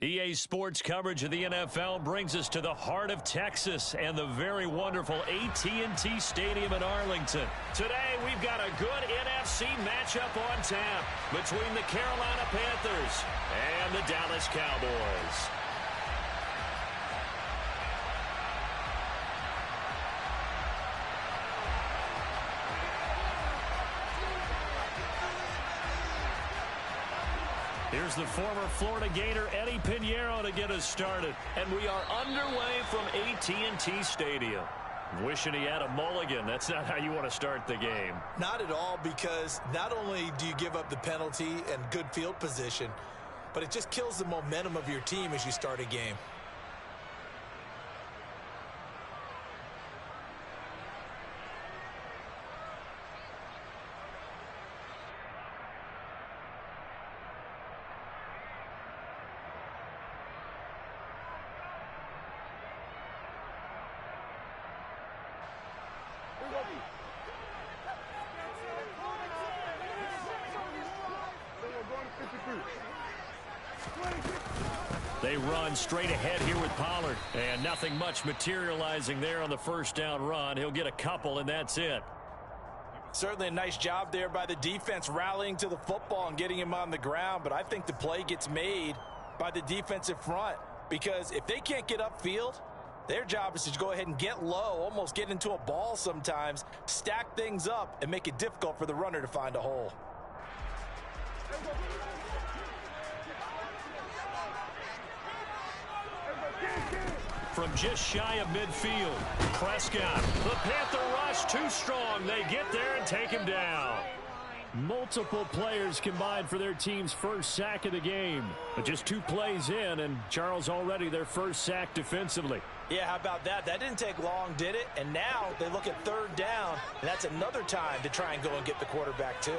EA Sports coverage of the NFL brings us to the heart of Texas and the very wonderful AT&T Stadium in Arlington. Today, we've got a good NFC matchup on tap between the Carolina Panthers and the Dallas Cowboys. Here's the former Florida Gator Eddie Pinheiro to get us started. And we are underway from AT&T Stadium. Wishing he had a mulligan. That's not how you want to start the game. Not at all, because not only do you give up the penalty and good field position, but it just kills the momentum of your team as you start a game. They run straight ahead here with Pollard, and nothing much materializing there on the first down run. He'll get a couple, and that's it. Certainly a nice job there by the defense rallying to the football and getting him on the ground, but I think the play gets made by the defensive front, because if they can't get upfield, their job is to go ahead and get low, almost get into a ball sometimes, stack things up, and make it difficult for the runner to find a hole. From just shy of midfield, Prescott. The Panther rush too strong. They get there and take him down. Multiple players combined for their team's first sack of the game. But just 2 plays in, and Charles already their first sack defensively. Yeah, how about that? That didn't take long, did it? And now they look at third down, and that's another time to try and go and get the quarterback too.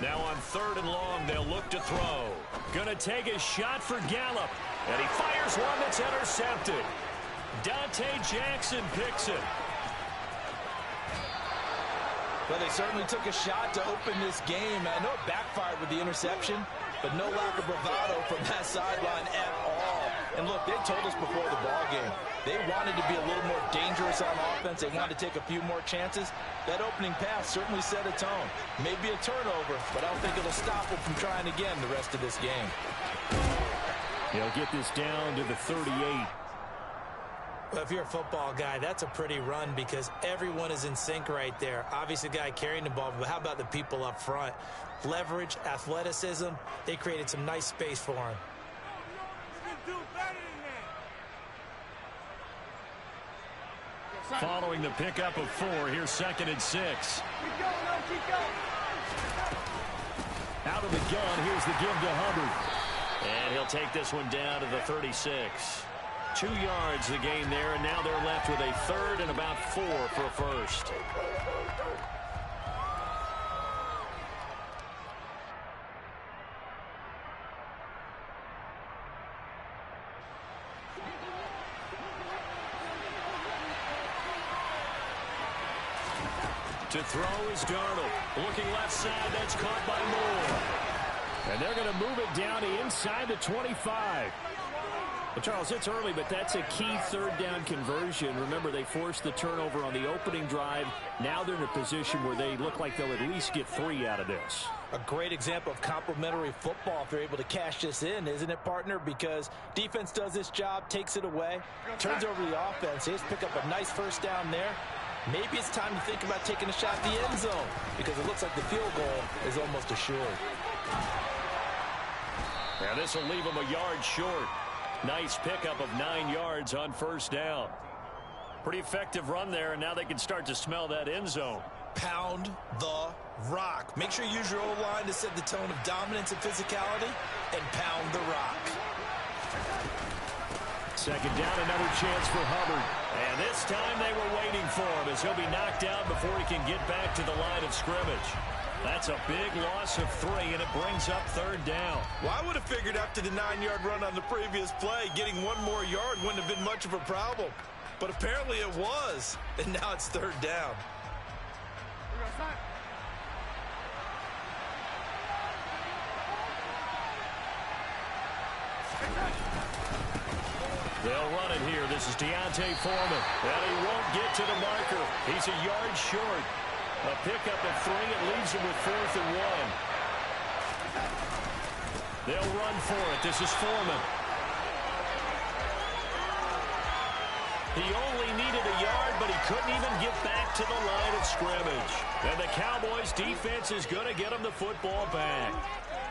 Now on 3rd and long, they'll look to throw. Gonna take a shot for Gallup. And he fires one that's intercepted. Dante Jackson picks it. Well, they certainly took a shot to open this game. I know it backfired with the interception, but no lack of bravado from that sideline at all. And look, they told us before the ball game, they wanted to be a little more dangerous on offense. They wanted to take a few more chances. That opening pass certainly set a tone. Maybe a turnover, but I don't think it'll stop them from trying again the rest of this game. He'll get this down to the 38. Well, if you're a football guy, that's a pretty run because everyone is in sync right there. Obviously, the guy carrying the ball, but how about the people up front? Leverage, athleticism, they created some nice space for him. Following the pickup of 4, here's 2nd and 6. Out of the gun, here's the give to Hubbard. And he'll take this one down to the 36. 2 yards the gain there, and now they're left with a 3rd and about 4 for a first. To throw is Darnold. Looking left side, that's caught by Moore. And they're going to move it down to inside the 25. Well, Charles, it's early, but that's a key 3rd down conversion. Remember, they forced the turnover on the opening drive. Now they're in a position where they look like they'll at least get 3 out of this. A great example of complementary football if they're able to cash this in, isn't it, partner? Because defense does this job, takes it away, turns over the offense. They just pick up a nice first down there. Maybe it's time to think about taking a shot at the end zone because it looks like the field goal is almost assured. Now this will leave them a yard short. Nice pickup of 9 yards on first down. Pretty effective run there, and now they can start to smell that end zone. Pound the rock. Make sure you use your O-line to set the tone of dominance and physicality, and pound the rock. 2nd down, another chance for Hubbard. And this time they were waiting for him as he'll be knocked down before he can get back to the line of scrimmage. That's a big loss of 3, and it brings up 3rd down. Well, I would have figured after the 9-yard run on the previous play, getting 1 more yard wouldn't have been much of a problem. but apparently it was. And now it's third down. They'll run it here. This is Deontay Foreman. And he won't get to the marker. He's a yard short. A pickup of 3. It leaves him with 4th and 1. They'll run for it. This is Foreman. He only needed a yard, but he couldn't even get back to the line of scrimmage. And the Cowboys' defense is going to get him the football back.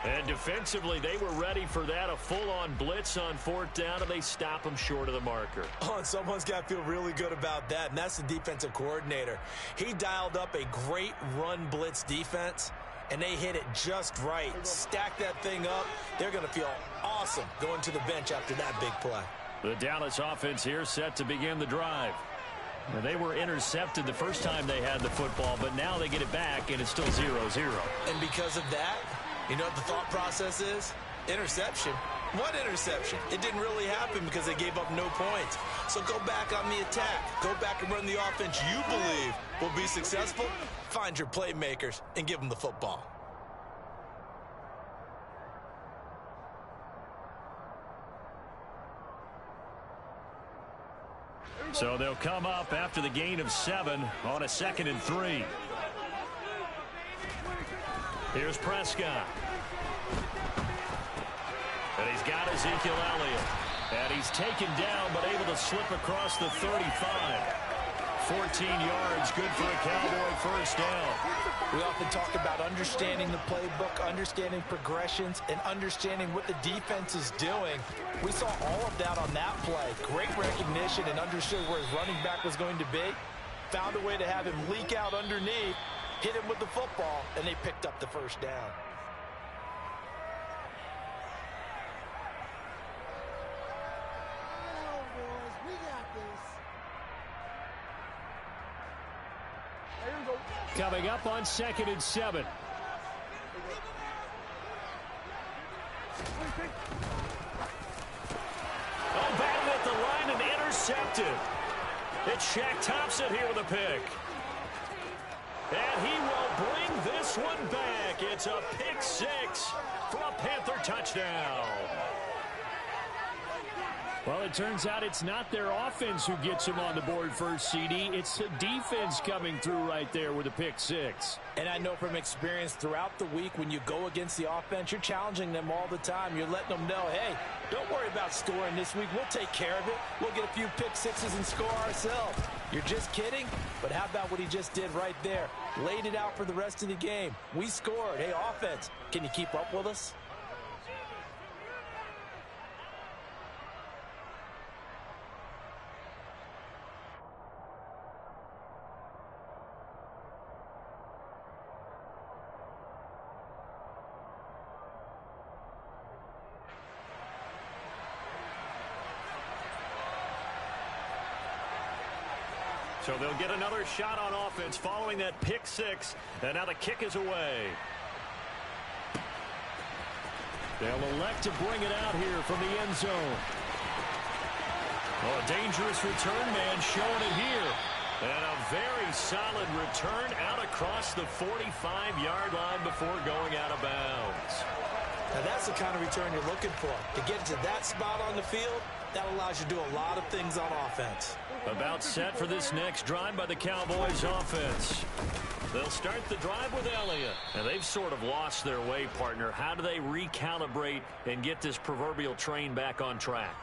And defensively, they were ready for that, a full-on blitz on 4th down, and they stop him short of the marker. Oh, and someone's got to feel really good about that, and that's the defensive coordinator. He dialed up a great run blitz defense, and they hit it just right. Stack that thing up. They're going to feel awesome going to the bench after that big play. The Dallas offense here set to begin the drive. And they were intercepted the first time they had the football, but now they get it back, and it's still 0-0. And because of that, you know what the thought process is? Interception. What interception? It didn't really happen because they gave up no points. So go back on the attack. Go back and run the offense you believe will be successful. Find your playmakers and give them the football. So they'll come up after the gain of 7 on a 2nd and 3. Here's Prescott. And he's got Ezekiel Elliott. And he's taken down, but able to slip across the 35. 14 yards, good for a Cowboy first down. We often talk about understanding the playbook, understanding progressions, and understanding what the defense is doing. We saw all of that on that play. Great recognition and understood where his running back was going to be. Found a way to have him leak out underneath, hit him with the football, and they picked up the first down. Coming up on 2nd and 7. Oh, batted at the line and intercepted. It's Shaq Thompson here with a pick. And he will bring this one back. It's a pick 6 for a Panther touchdown. Well, it turns out it's not their offense who gets him on the board first, CD. It's the defense coming through right there with a pick 6. And I know from experience throughout the week when you go against the offense, you're challenging them all the time. You're letting them know, hey, don't worry about scoring this week. We'll take care of it. We'll get a few pick 6s and score ourselves. You're just kidding? But how about what he just did right there? Laid it out for the rest of the game. We scored. Hey, offense, can you keep up with us? So they'll get another shot on offense following that pick 6. And now the kick is away. They'll elect to bring it out here from the end zone. Oh, a dangerous return man showing it here. And a very solid return out across the 45-yard line before going out of bounds. Now that's the kind of return you're looking for. To get to that spot on the field, that allows you to do a lot of things on offense. About set for this next drive by the Cowboys offense. They'll start the drive with Elliott. And they've sort of lost their way, partner. How do they recalibrate and get this proverbial train back on track?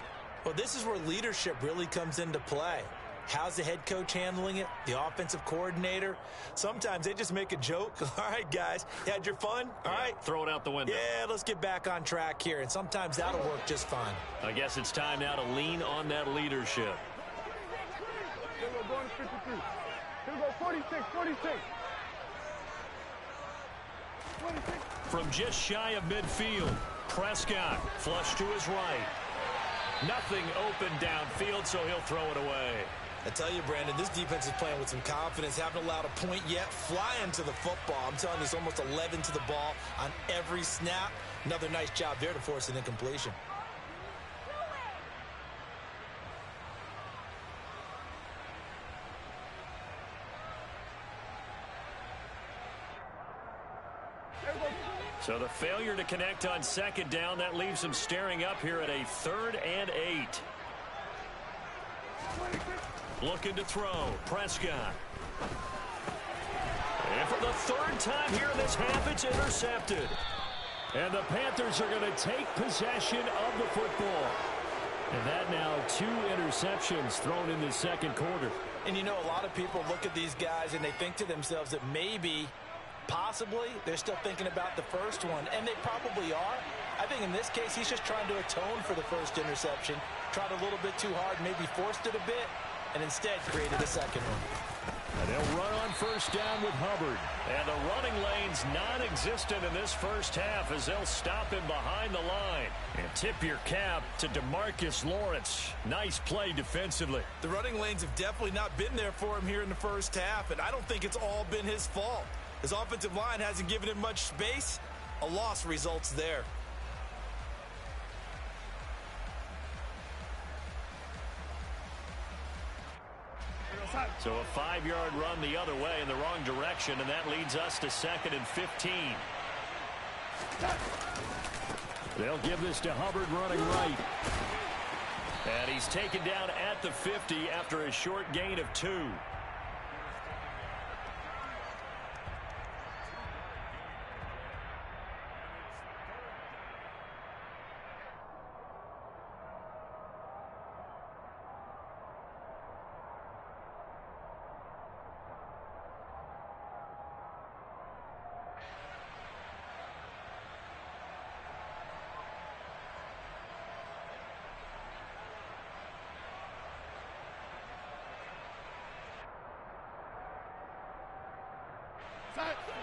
Well, this is where leadership really comes into play. How's the head coach handling it? The offensive coordinator? Sometimes they just make a joke. All right, guys, you had your fun? All right. Throw it out the window. Yeah, let's get back on track here. And sometimes that'll work just fine. I guess it's time now to lean on that leadership. Here we go, going to 53. Here we go, 46, 46. 26. From just shy of midfield, Prescott flush to his right. Nothing open downfield, so he'll throw it away. I tell you, Brandon, this defense is playing with some confidence. Haven't allowed a point yet. Flying to the football. I'm telling you, it's almost 11 to the ball on every snap. Another nice job there to force an incompletion. So the failure to connect on second down, that leaves them staring up here at a 3rd and 8. Looking to throw. Prescott. And for the 3rd time here in this half, it's intercepted. And the Panthers are going to take possession of the football. And that now 2 interceptions thrown in the second quarter. And you know, a lot of people look at these guys and they think to themselves that maybe, possibly, they're still thinking about the first one. And they probably are. I think in this case, he's just trying to atone for the first interception. Tried a little bit too hard, maybe forced it a bit, and instead created a second one. And they'll run on first down with Hubbard. And the running lane's non-existent in this first half as they'll stop him behind the line. And tip your cap to DeMarcus Lawrence. Nice play defensively. The running lanes have definitely not been there for him here in the first half, and I don't think it's all been his fault. His offensive line hasn't given him much space. A loss results there. So a 5-yard run the other way in the wrong direction, and that leads us to 2nd and 15. They'll give this to Hubbard running right. And he's taken down at the 50 after a short gain of 2.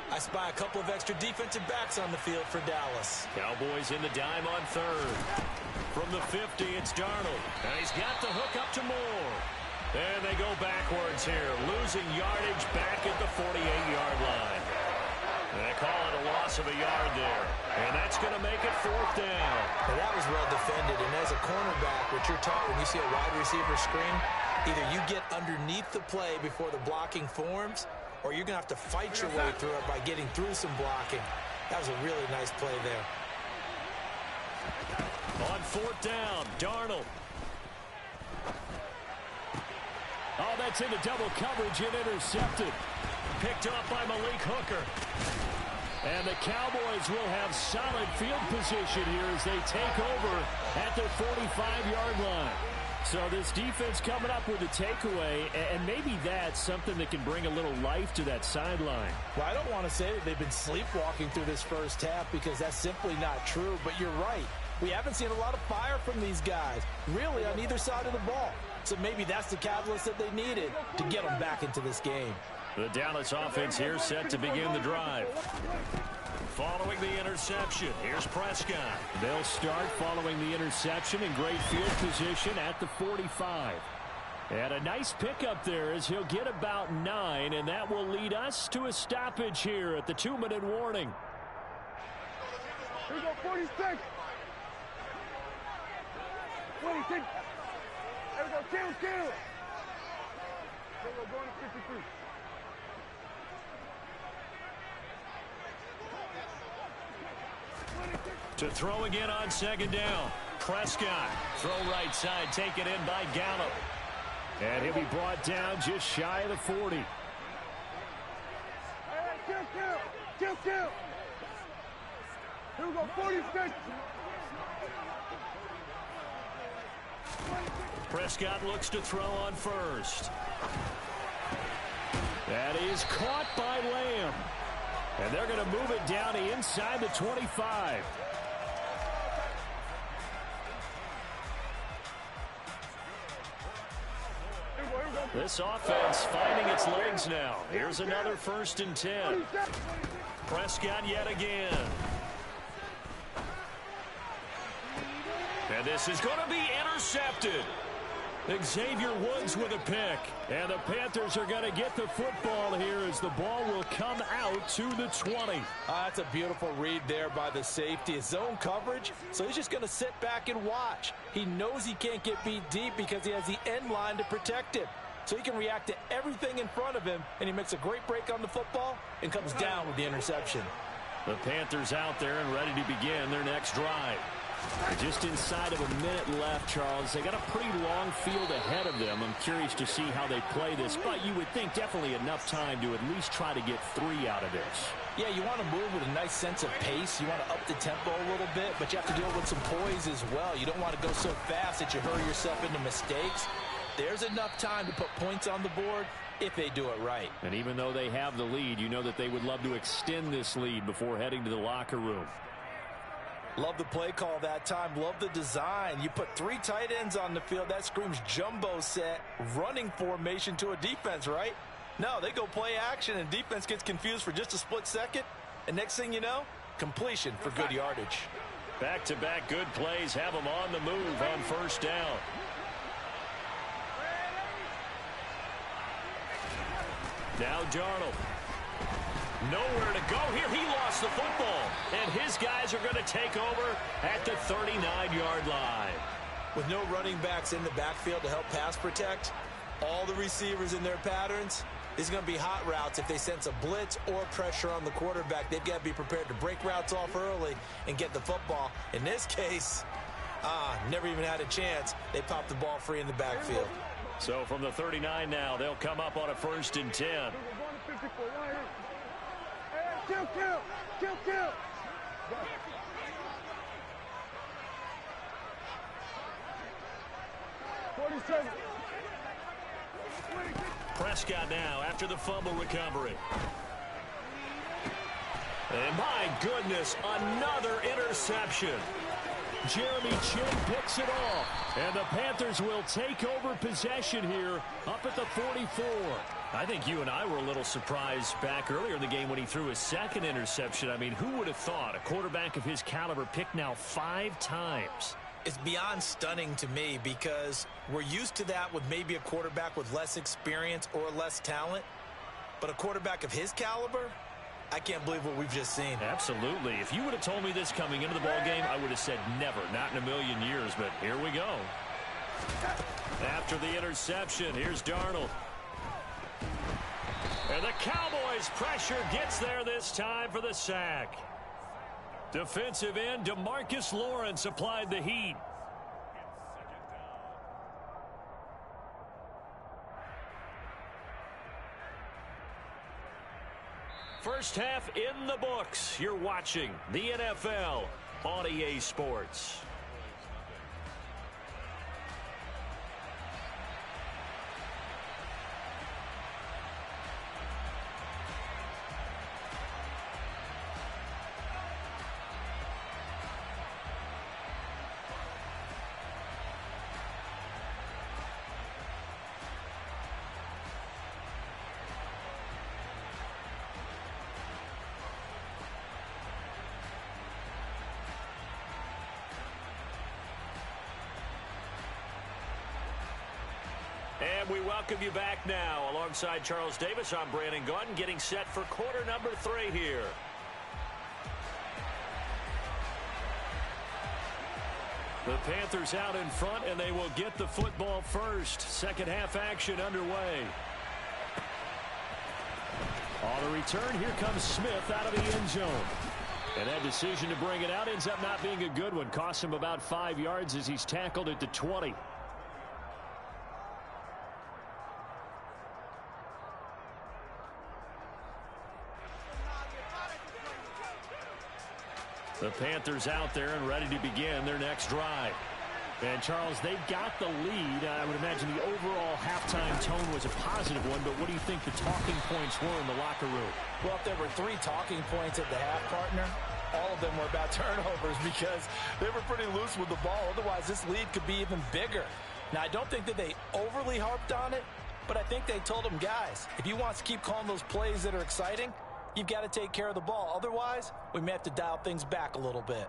I spy a couple of extra defensive backs on the field for Dallas. Cowboys in the dime on 3rd. From the 50, it's Darnold. And he's got the hook up to Moore. And they go backwards here, losing yardage back at the 48-yard line. And they call it a loss of a yard there. And that's going to make it 4th down. Now that was well defended. And as a cornerback, what you're taught when you see a wide receiver screen, either you get underneath the play before the blocking forms, or you're going to have to fight your way through it by getting through some blocking. That was a really nice play there. On 4th down, Darnold. Oh, that's into double coverage and intercepted. Picked off by Malik Hooker. And the Cowboys will have solid field position here as they take over at their 45-yard line. So this defense coming up with a takeaway, and maybe that's something that can bring a little life to that sideline. Well, I don't want to say that they've been sleepwalking through this first half because that's simply not true, but you're right. We haven't seen a lot of fire from these guys, really, on either side of the ball. So maybe that's the catalyst that they needed to get them back into this game. The Dallas offense here set to begin the drive. Following the interception, here's Prescott. They'll start following the interception in great field position at the 45. And a nice pickup there as he'll get about 9, and that will lead us to a stoppage here at the 2-minute warning. Here we go, 46. 26. There we go, kill. There we go, going to 53. To throw again on 2nd down. Prescott, throw right side, taken in by Gallup. And he'll be brought down just shy of the 40. Hey, kill. Here we go, 46. Prescott looks to throw on 1st. That is caught by Lamb. And they're going to move it down to inside the 25. This offense finding its legs now. Here's another 1st and 10. Prescott yet again. And this is going to be intercepted. Xavier Woods with a pick. And the Panthers are going to get the football here as the ball will come out to the 20. That's a beautiful read there by the safety. It's zone coverage, so he's just going to sit back and watch. He knows he can't get beat deep because he has the end line to protect him. So he can react to everything in front of him, and he makes a great break on the football and comes down with the interception. The Panthers out there and ready to begin their next drive. Just inside of a minute left, Charles. They got a pretty long field ahead of them. I'm curious to see how they play this, but you would think definitely enough time to at least try to get 3 out of this. Yeah, you want to move with a nice sense of pace. You want to up the tempo a little bit, but you have to deal with some poise as well. You don't want to go so fast that you hurry yourself into mistakes. There's enough time to put points on the board if they do it right. And even though they have the lead, you know that they would love to extend this lead before heading to the locker room. Love the play call that time. Love the design. You put 3 tight ends on the field. That screams jumbo set, running formation to a defense, right? No, they go play action, and defense gets confused for just a split second. And next thing you know, completion for good yardage. Back-to-back good plays have them on the move on first down. Now Darnold. Nowhere to go here. He lost the football. And his guys are going to take over at the 39-yard line. With no running backs in the backfield to help pass protect, all the receivers in their patterns, these are going to be hot routes. If they sense a blitz or pressure on the quarterback, they've got to be prepared to break routes off early and get the football. In this case, never even had a chance. They popped the ball free in the backfield. So from the 39 now, they'll come up on a 1st and 10. Kill. Prescott now after the fumble recovery. And my goodness, another interception. Jeremy Chin picks it off. And the Panthers will take over possession here up at the 44. I think you and I were a little surprised back earlier in the game when he threw his 2nd interception. I mean, who would have thought a quarterback of his caliber picked now 5 times? It's beyond stunning to me because we're used to that with maybe a quarterback with less experience or less talent. But a quarterback of his caliber, I can't believe what we've just seen. Absolutely. If you would have told me this coming into the ballgame, I would have said never, not in a million years. But here we go. After the interception, here's Darnold. And the Cowboys' pressure gets there this time for the sack. Defensive end DeMarcus Lawrence applied the heat. First half in the books. You're watching the NFL on EA Sports. And we welcome you back now. Alongside Charles Davis, I'm Brandon Gunn, getting set for quarter number 3 here. The Panthers out in front, and they will get the football first. Second half action underway. On the return, here comes Smith out of the end zone. And that decision to bring it out ends up not being a good one. Costs him about 5 yards as he's tackled at the 20. The Panthers out there and ready to begin their next drive. And, Charles, they've got the lead. I would imagine the overall halftime tone was a positive one, but what do you think the talking points were in the locker room? Well, if there were 3 talking points at the half, partner, all of them were about turnovers because they were pretty loose with the ball. Otherwise, this lead could be even bigger. Now, I don't think that they overly harped on it, but I think they told them, guys, if you want to keep calling those plays that are exciting, you've got to take care of the ball. Otherwise, we may have to dial things back a little bit.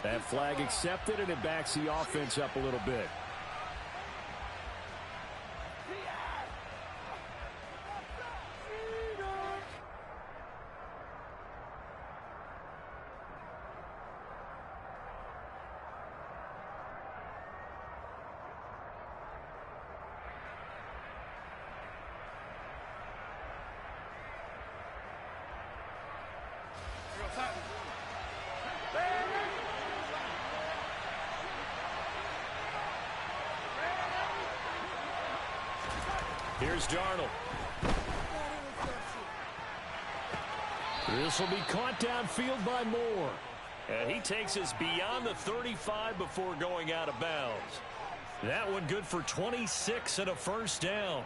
That flag accepted, and it backs the offense up a little bit. Here's Darnold. This will be caught downfield by Moore. And he takes us beyond the 35 before going out of bounds. That one good for 26 and a first down.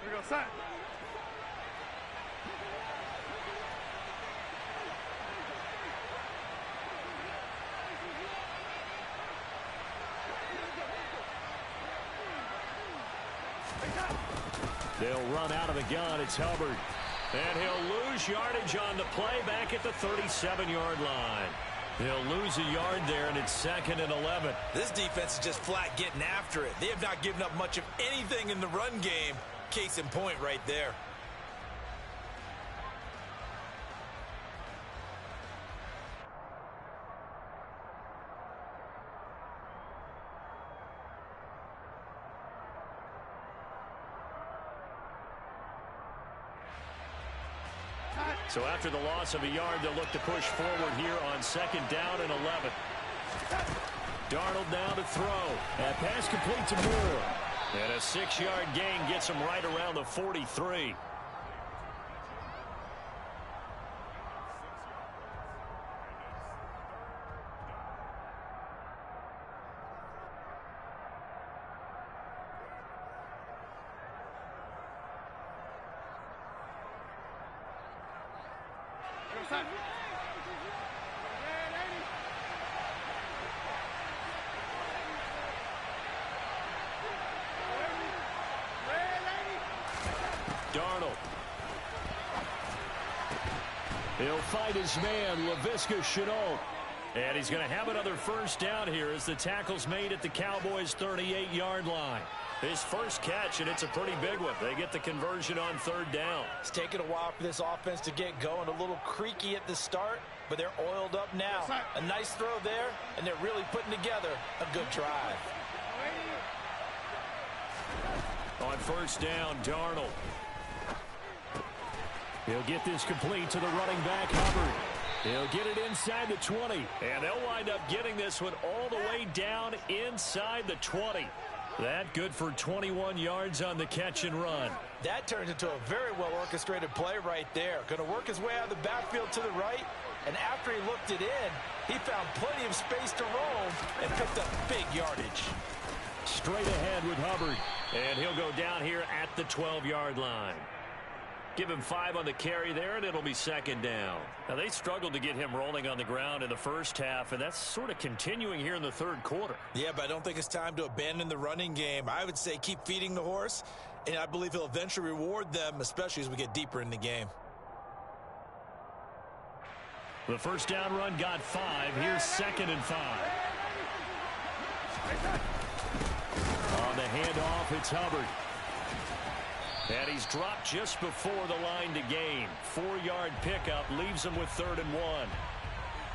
Here we go, son. They'll run out of the gun. It's Hubbard. And he'll lose yardage on the play back at the 37-yard line. He'll lose a yard there, and it's 2nd and 11. This defense is just flat getting after it. They have not given up much of anything in the run game. Case in point right there. So after the loss of a yard, they'll look to push forward here on 2nd down and 11. Darnold now to throw. That pass complete to Moore. And a 6-yard gain gets him right around the 43. Darnold. He'll fight his man, Laviska Shenault. And he's going to have another first down here as the tackle's made at the Cowboys' 38-yard line. His first catch, and it's a pretty big one. They get the conversion on 3rd down. It's taken a while for this offense to get going. A little creaky at the start, but they're oiled up now. A nice throw there, and they're really putting together a good drive. On 1st down, Darnold. He'll get this complete to the running back, Hubbard. He'll get it inside the 20, and they'll wind up getting this one all the way down inside the 20. That good for 21 yards on the catch and run. That turns into a very well-orchestrated play right there. Going to work his way out of the backfield to the right, and after he looked it in, he found plenty of space to roam and picked up big yardage. Straight ahead with Hubbard, and he'll go down here at the 12-yard line. Give him 5 on the carry there, and it'll be 2nd down. Now, they struggled to get him rolling on the ground in the first half, and that's sort of continuing here in the 3rd quarter. Yeah, but I don't think it's time to abandon the running game. I would say keep feeding the horse, and I believe he'll eventually reward them, especially as we get deeper in the game. The first down run got 5. Here's 2nd and 5. On the handoff, it's Hubbard. And he's dropped just before the line to gain. 4-yard pickup leaves him with 3rd and 1.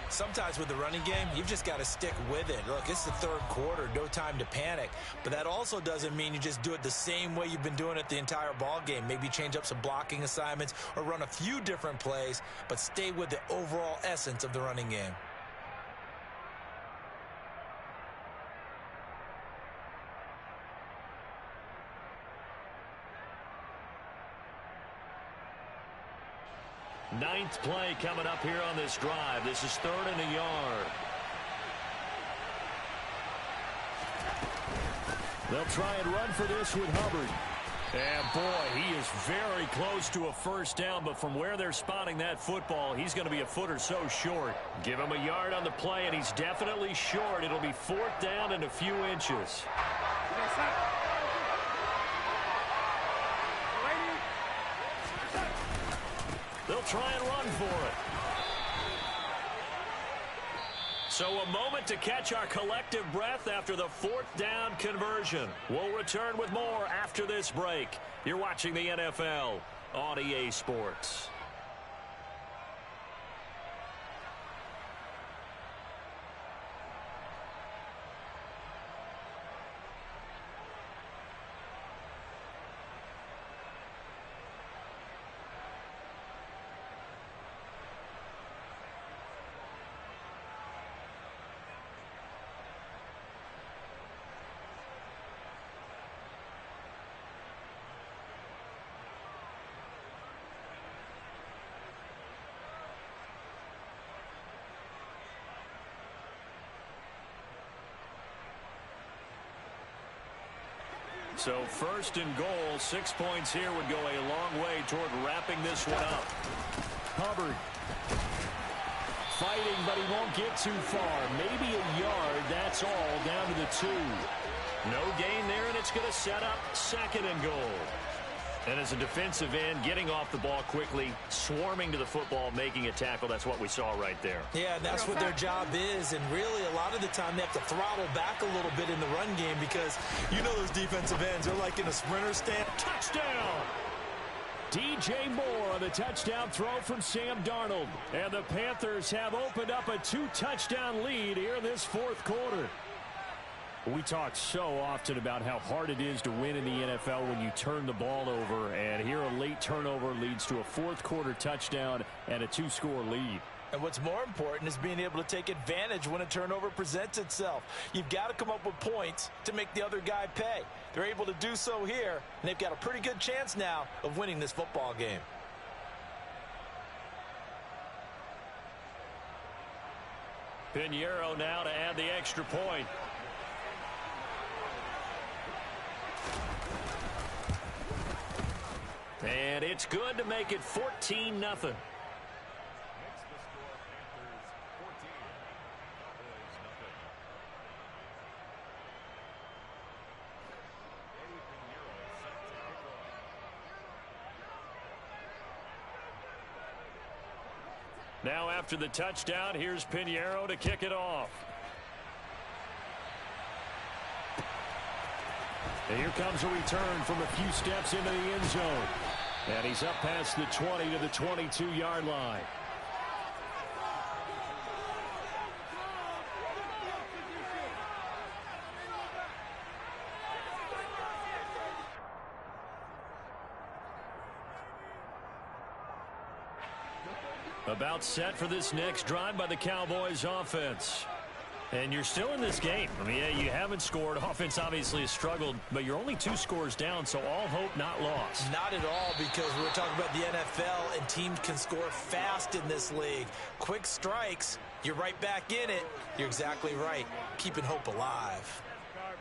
Sometimes with the running game, you've just got to stick with it. Look, it's the 3rd quarter, no time to panic. But that also doesn't mean you just do it the same way you've been doing it the entire ball game. Maybe change up some blocking assignments or run a few different plays, but stay with the overall essence of the running game. Ninth play coming up here on this drive. This is 3rd and a yard. They'll try and run for this with Hubbard. And boy, he is very close to a first down, but from where they're spotting that football, he's going to be a foot or so short. Give him a yard on the play, and he's definitely short. It'll be 4th down and a few inches. He'll try and run for it. So a moment to catch our collective breath after the 4th down conversion. We'll return with more after this break. You're watching the NFL on EA Sports. So 1st and goal, 6 points here would go a long way toward wrapping this one up. Hubbard fighting, but he won't get too far. Maybe a yard, that's all, down to the 2. No gain there, and it's going to set up 2nd and goal. And as a defensive end, getting off the ball quickly, swarming to the football, making a tackle, that's what we saw right there. Yeah, that's what their job is, and really a lot of the time they have to throttle back a little bit in the run game because you know those defensive ends are like in a sprinter stand. Touchdown! DJ Moore on the touchdown throw from Sam Darnold. And the Panthers have opened up a 2-touchdown lead here in this 4th quarter. We talk so often about how hard it is to win in the NFL when you turn the ball over, and here a late turnover leads to a 4th quarter touchdown and a 2-score lead. And what's more important is being able to take advantage when a turnover presents itself. You've got to come up with points to make the other guy pay. They're able to do so here, and they've got a pretty good chance now of winning this football game. Pinheiro now to add the extra point. And it's good to make it 14-0. Now after the touchdown, here's Pinheiro to kick it off. And here comes a return from a few steps into the end zone. And he's up past the 20 to the 22-yard line. About set for this next drive by the Cowboys offense. And you're still in this game. I mean, yeah, you haven't scored. Offense obviously has struggled, but you're only 2 scores down, so all hope not lost. Not at all, because we're talking about the NFL, and teams can score fast in this league. Quick strikes, you're right back in it. You're exactly right. Keeping hope alive.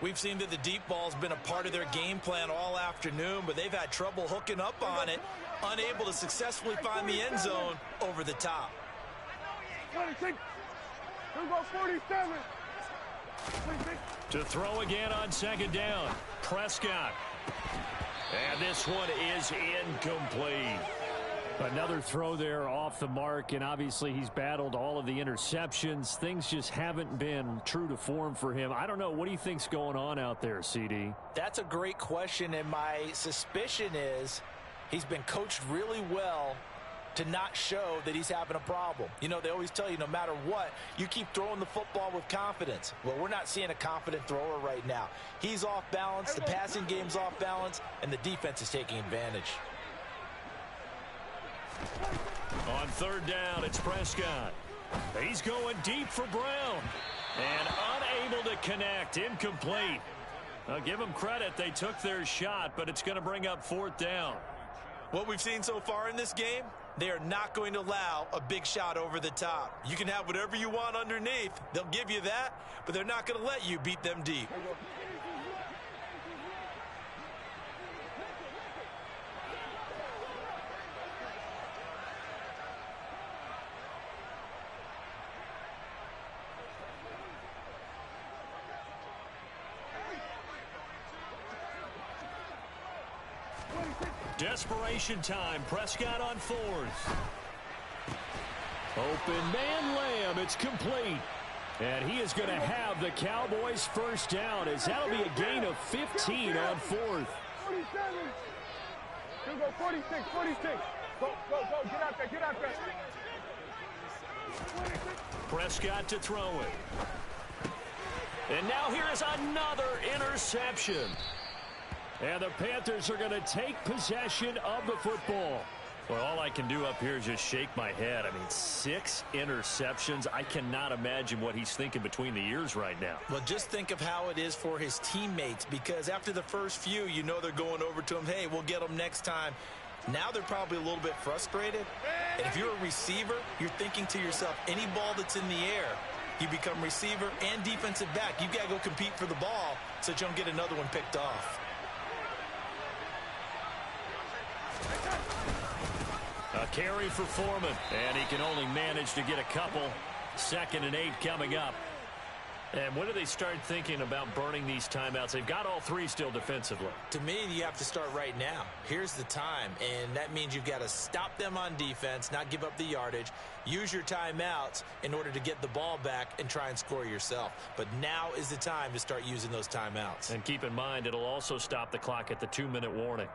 We've seen that the deep ball's been a part of their game plan all afternoon, but they've had trouble hooking up on it, unable to successfully find the end zone over the top. 26. Here we go, 47. 26. To throw again on 2nd down. Prescott. And this one is incomplete. Another throw there off the mark, and obviously he's battled all of the interceptions. Things just haven't been true to form for him. I don't know. What do you think's going on out there, CD? That's a great question, and my suspicion is he's been coached really well to not show that he's having a problem. You know, they always tell you no matter what, you keep throwing the football with confidence. Well, we're not seeing a confident thrower right now. He's off balance, the passing game's off balance, and the defense is taking advantage. On 3rd down, it's Prescott. He's going deep for Brown. And unable to connect. Incomplete. I'll give them credit. They took their shot, but it's going to bring up 4th down. What we've seen so far in this game, they are not going to allow a big shot over the top. You can have whatever you want underneath. They'll give you that, but they're not going to let you beat them deep. Desperation time. Prescott on 4th. Open man Lamb. It's complete. And he is going to have the Cowboys first down, as that'll be a gain of 15 on fourth. 47. Here we go, 46, 46. Go, get out there, get out there. 26. Prescott to throw it. And now here is another interception. And the Panthers are going to take possession of the football. Well, all I can do up here is just shake my head. I mean, 6 interceptions. I cannot imagine what he's thinking between the ears right now. Well, just think of how it is for his teammates, because after the first few, you know they're going over to him, hey, we'll get them next time. Now they're probably a little bit frustrated. And if you're a receiver, you're thinking to yourself, any ball that's in the air, you become receiver and defensive back. You got to go compete for the ball so that you don't get another one picked off. A carry for Foreman, and he can only manage to get a couple. 2nd and 8 coming up. And when do they start thinking about burning these timeouts? They've got all 3 still defensively. To me, you have to start right now. Here's the time, and that means you've got to stop them on defense, not give up the yardage, use your timeouts in order to get the ball back and try and score yourself. But now is the time to start using those timeouts. And keep in mind, it'll also stop the clock at the 2-minute warning.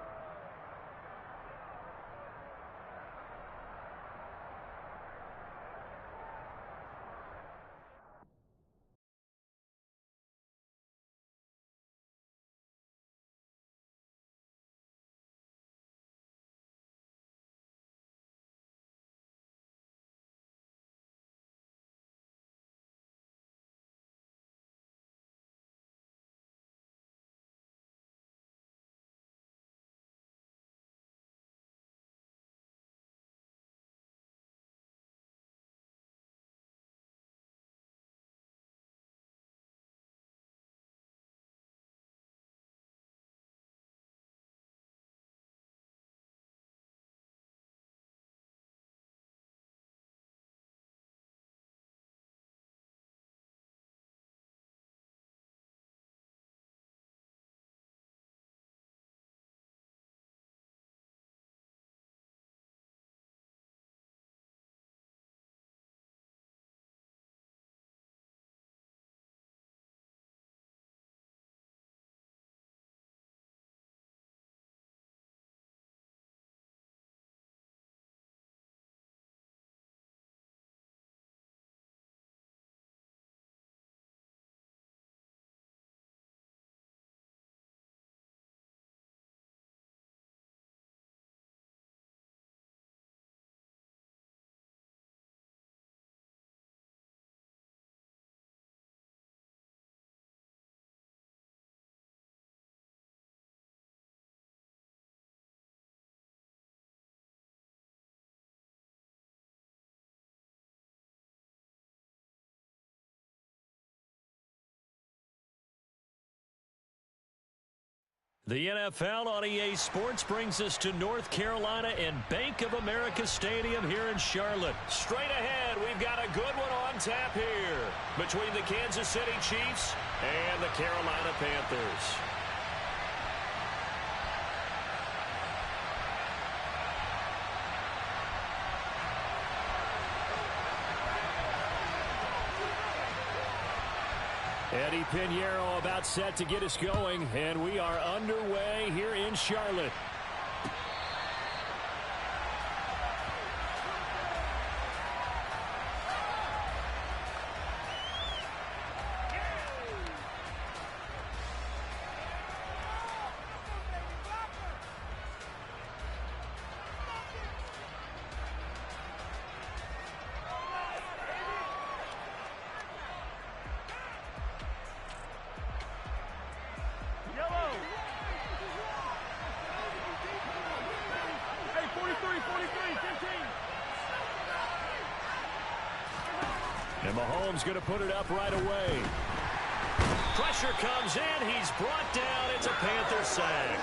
The NFL on EA Sports brings us to North Carolina and Bank of America Stadium here in Charlotte. Straight ahead, we've got a good one on tap here between the Kansas City Chiefs and the Carolina Panthers. Eddie Pinheiro about set to get us going, and we are underway here in Charlotte. And Mahomes going to put it up right away. Pressure comes in. He's brought down. It's a Panther sack.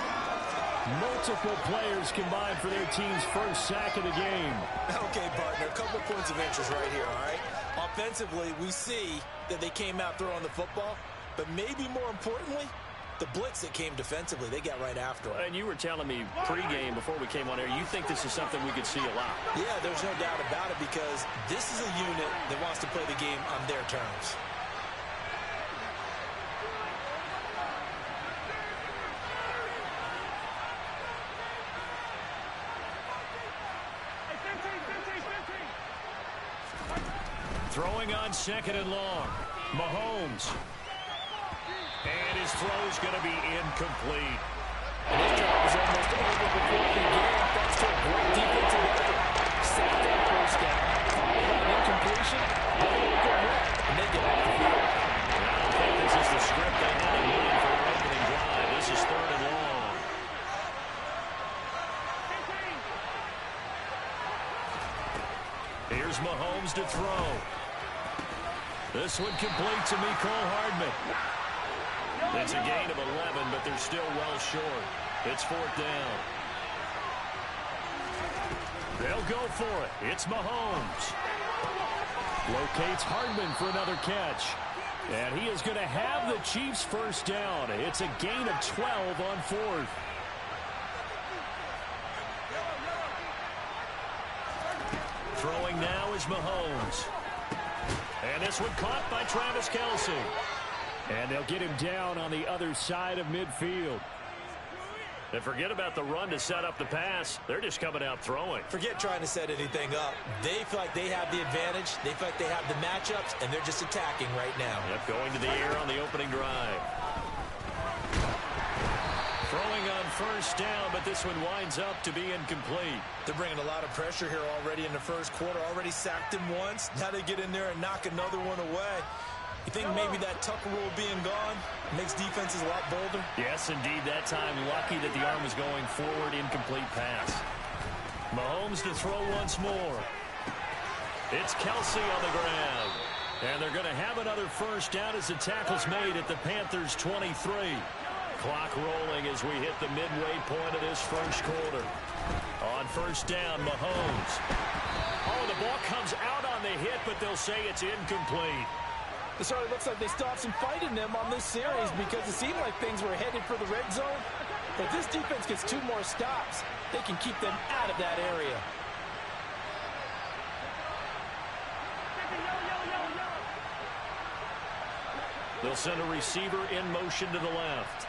Multiple players combined for their team's first sack of the game. Okay, partner, a couple points of interest right here, all right? Offensively, we see that they came out throwing the football, but maybe more importantly, The blitz that came defensively, they got right after him. And you were telling me pregame before we came on air, you think this is something we could see a lot. Yeah, there's no doubt about it because this is a unit that wants to play the game on their terms. Throwing on second and long. Mahomes. And his throw's going to be incomplete. And this drive was almost over before it began. Thanks to a great defensive effort. Sacked that first down. Followed by an incompletion. And they get off the field. I don't think this is the script they had in mind for their opening drive. This is third and long. Here's Mahomes to throw. This one complete to Mecole Hardman. It's a gain of 11, but they're still well short. It's fourth down. They'll go for it. It's Mahomes. Locates Hardman for another catch. And he is going to have the Chiefs first down. It's a gain of 12 on fourth. Throwing now is Mahomes. And this one caught by Travis Kelce. And they'll get him down on the other side of midfield. And forget about the run to set up the pass. They're just coming out throwing. Forget trying to set anything up. They feel like they have the advantage. They feel like they have the matchups, and they're just attacking right now. Yep, going to the air on the opening drive. Throwing on first down, but this one winds up to be incomplete. They're bringing a lot of pressure here already in the first quarter. Already sacked him once. Now they get in there and knock another one away. You think maybe that Tucker rule being gone makes defenses a lot bolder? Yes, indeed. That time, lucky that the arm was going forward. Incomplete pass. Mahomes to throw once more. It's Kelce on the ground. And they're going to have another first down as the tackle's made at the Panthers' 23. Clock rolling as we hit the midway point of this first quarter. On first down, Mahomes. Oh, the ball comes out on the hit, but they'll say it's incomplete. It certainly looks like they stopped some fight in them on this series because it seemed like things were headed for the red zone. But if this defense gets 2 more stops, they can keep them out of that area. They'll send a receiver in motion to the left.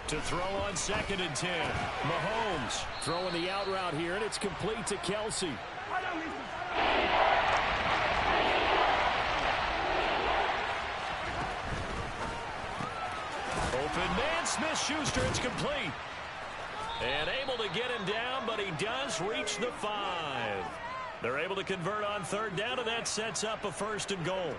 To throw on second and 10. Mahomes throwing the out route here, and it's complete to Kelce. Open man, Smith-Schuster, it's complete. And able to get him down, but he does reach the 5. They're able to convert on third down, and that sets up a first and goal.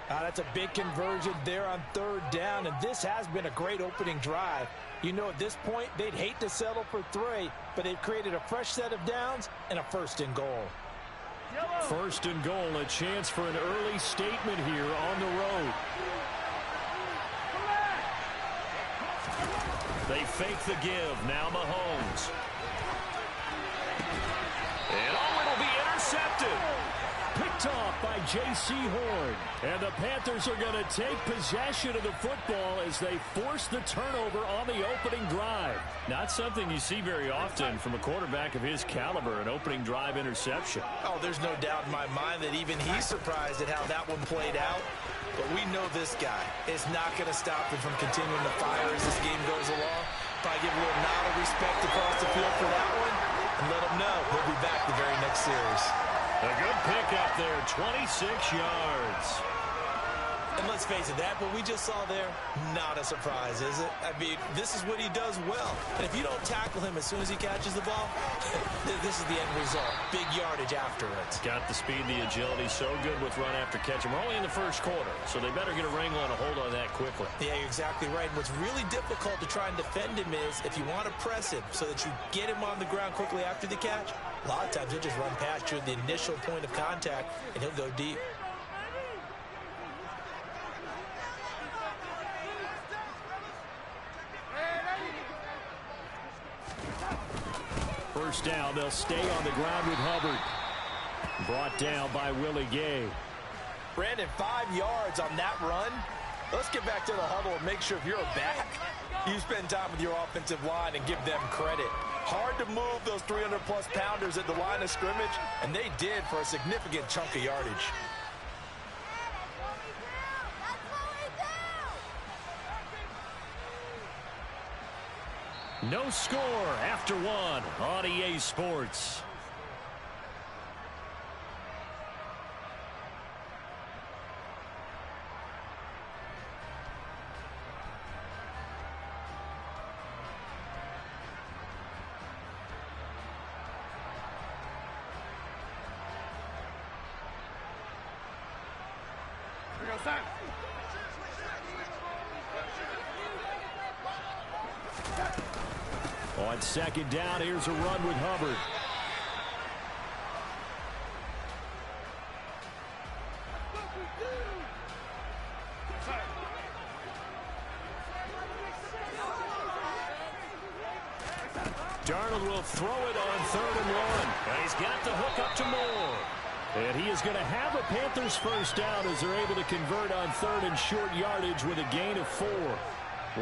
That's a big conversion there on third down, and this has been a great opening drive. You know, at this point, they'd hate to settle for 3, but they've created a fresh set of downs and a first and goal. First and goal, a chance for an early statement here on the road. They fake the give. Now Mahomes. And it'll be intercepted. Picked off by J.C. Horn. And the Panthers are going to take possession of the football as they force the turnover on the opening drive. Not something you see very often from a quarterback of his caliber, an opening drive interception. Oh, there's no doubt in my mind that even he's surprised at how that one played out. But we know this guy is not going to stop him from continuing to fire as this game goes along. Probably give a little nod of respect across the field for that one and let him know he'll be back the very next series. A good pickup there, 26 yards. And let's face it, that what we just saw there, not a surprise, is it? I mean, this is what he does well. And if you don't tackle him as soon as he catches the ball, this is the end result. Big yardage after it. Got the speed, the agility, so good with run after catch. And we're only in the first quarter, so they better get a wrangle and a hold on that quickly. Yeah, you're exactly right. And what's really difficult to try and defend him is if you want to press him so that you get him on the ground quickly after the catch, a lot of times he'll just run past you at the initial point of contact, and he'll go deep. First down, they'll stay on the ground with Hubbard. Brought down by Willie Gay. Brandon, 5 yards on that run. Let's get back to the huddle and make sure if you're a back, you spend time with your offensive line and give them credit. Hard to move those 300-plus pounders at the line of scrimmage, and they did for a significant chunk of yardage. No score after one on EA Sports. On second down, here's a run with Hubbard. Darnold will throw it on 3rd and 1. And he's got the hook up to Moore. And he is going to have a Panthers first down as they're able to convert on 3rd and short yardage with a gain of 4.